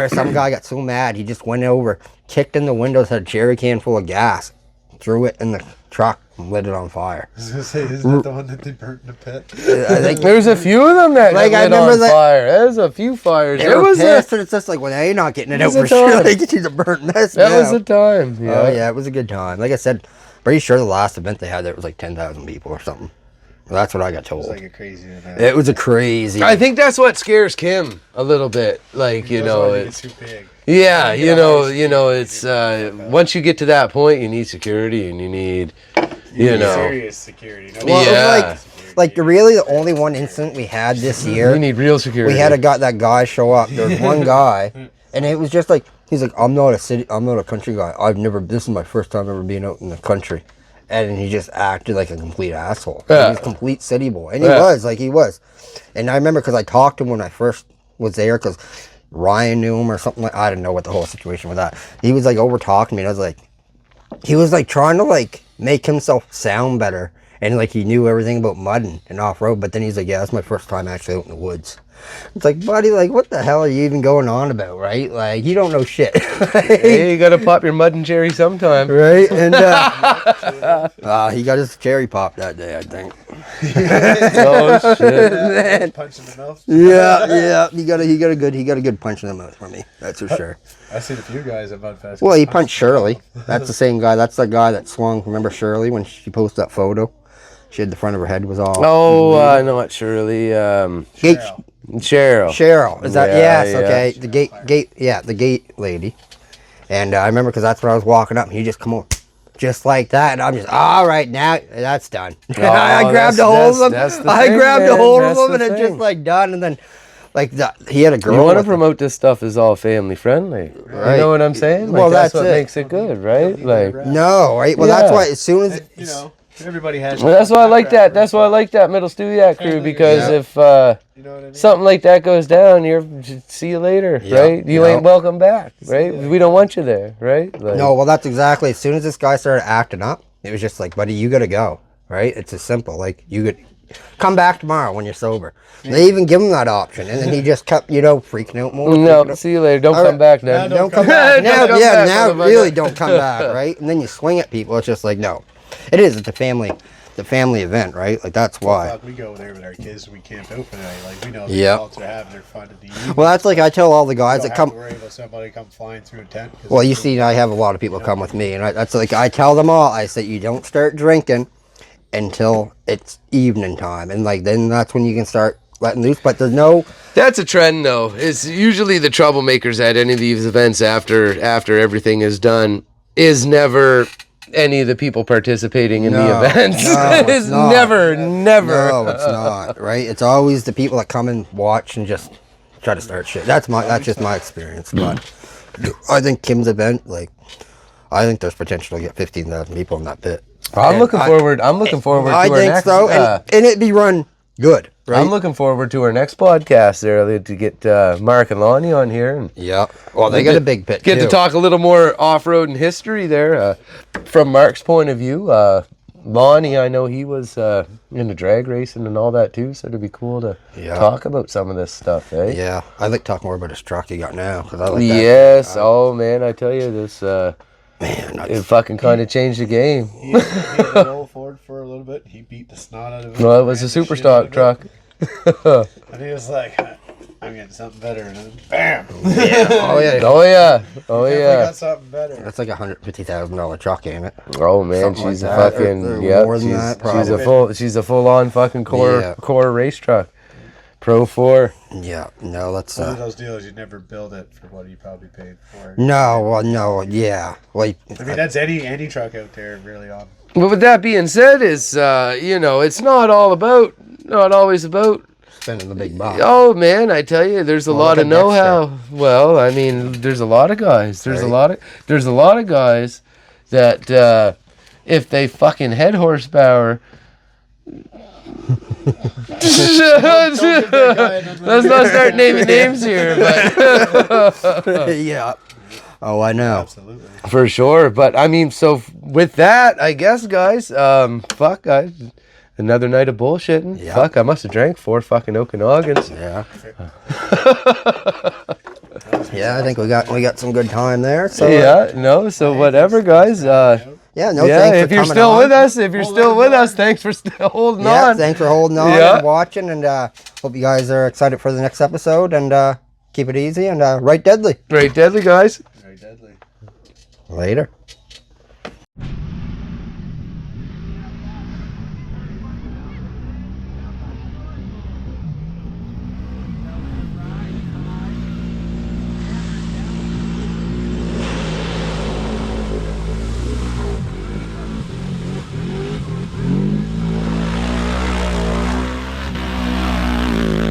some guy got so mad, he just went over, kicked in the windows, had a jerry can full of gas, threw it in the truck, and lit it on fire. I was going to say, isn't that the one that they burnt in the pit? I think there's a few of them that lit on fire. There's a few fires. They were pissed, and it's just like, well, now you're not getting it out for sure. They get you the burnt mess. That was the time. Yeah. Oh, yeah, it was a good time. Like I said, pretty sure the last event they had there was like 10,000 people or something. Well, that's what I got told. It was like a crazy event. It was a crazy. I think that's what scares Kim a little bit. Like, it's too big. Yeah, it's once you get to that point, you need security and you need serious security. Well, like really the only one incident we had this year. You need real security. We had that guy show up. There was one guy, and it was just like he's like, I'm not a country guy. This is my first time ever being out in the country. And he just acted like a complete asshole. Yeah. He was a complete city boy. And he was. And I remember because I talked to him when I first was there because Ryan knew him or something like I didn't know what the whole situation was that. He was like over talking to me and I was like, he was like trying to like make himself sound better. And like he knew everything about mud and off-road. But then he's like, yeah, that's my first time actually out in the woods. It's like, buddy, like, what the hell are you even going on about, right? Like, you don't know shit. Hey, you gotta pop your mud and cherry sometime. Right? And he got his cherry pop that day, I think. Oh, shit. Punch in the mouth? Yeah. He got a good punch in the mouth from me. That's for sure. I've seen a few guys at Mudfest. Well, he punched Shirley. That's the same guy. That's the guy that swung. Remember Shirley when she posted that photo? She had the front of her head was all... Oh, I know what, Shirley. Cheryl. Is that yes? Okay. The gate lady. And I remember because that's when I was walking up, and he just come over, just like that, and I'm just all right now. That's done. Oh, I grabbed a hold of him. I grabbed a hold of him, and it's just like done. And then, like he had a girl. You want to promote this stuff as all family friendly, right? You know what I'm saying? Like, well, that's what makes it good, right? Like no, right? Well, that's why as soon as everybody has. Well, that's why I like that. That's why I like that Middle Stewiacke crew because if you know what I mean? Something like that goes down, see you later, right? You ain't welcome back, right? We don't want you there, right? Like, no, well, that's exactly. As soon as this guy started acting up, it was just like, buddy, you gotta go, right? It's as simple. Like you could come back tomorrow when you're sober. They even give him that option, and then he just kept, freaking out more. No, see you later. Don't come back now. Don't come back now. Now really don't come back, right? And then you swing at people. It's just like no. It is. It's a family event, right? Like that's why. We go there with our kids and we camp out for the night. Like we know the adults are having their fun at the evening. Well, that's like I tell all the guys that come. Don't have to worry about somebody come flying through a tent. Well, you see, I have a lot of people come with me, and that's like I tell them all. I say you don't start drinking until it's evening time, and like then that's when you can start letting loose. But there's no. That's a trend, though. It's usually the troublemakers at any of these events after everything is done is never any of the people participating in the events. No, it's not. never. No, it's not. Right? It's always the people that come and watch and just try to start shit. That's just my experience. But I think Kim's event, like, I think there's potential to get 15,000 people in that pit. I'm looking forward to our I think next. so, and it'd be run good. Right? I'm looking forward to our next podcast there to get Mark and Lonnie on here. And yeah. Well, they got a big pit. Get too. to talk a little more off-road and history there from Mark's point of view. Lonnie, I know he was into drag racing and all that too, so it'd be cool to talk about some of this stuff, eh? Yeah, I'd like to talk more about his truck he got now, because I like that. Yes, oh man, I tell you this, man, it fucking kind of changed the game. He had an old Ford for a little bit. He beat the snot out of it. Well, it was a super stock truck. And he was like, I'm getting something better. And then bam! Yeah. Oh yeah. Oh yeah. Oh Definitely yeah. got something better. That's like $150,000 truck, ain't it? Oh man, Something she's like a that, fucking or more than that, she's a full on fucking core race truck. Pro 4. Yeah. No, that's One of those deals you never build it for what you probably paid for. no. Well, no. Yeah. Like. I mean, that's any truck out there really on. But with that being said, is it's not always about Spending the big bucks. Oh man, I tell you, there's a lot of know-how. Well, I mean, there's a lot of guys. There's a lot of guys that if they fucking had horsepower. Let's not start naming names here, but yeah. Oh, I know. Absolutely. for sure. But I mean, so with that, I guess, guys, another night of bullshitting. Yeah. Fuck, I must have drank 4 fucking Okanogans. Yeah. Yeah, I think we got some good time there. So So whatever, guys. yeah, no. Yeah, Thanks if for you're coming still on. with us, thanks for still holding Yeah, on. thanks for holding on and watching, and hope you guys are excited for the next episode. And keep it easy and right deadly. Great deadly, guys. Very deadly. Later.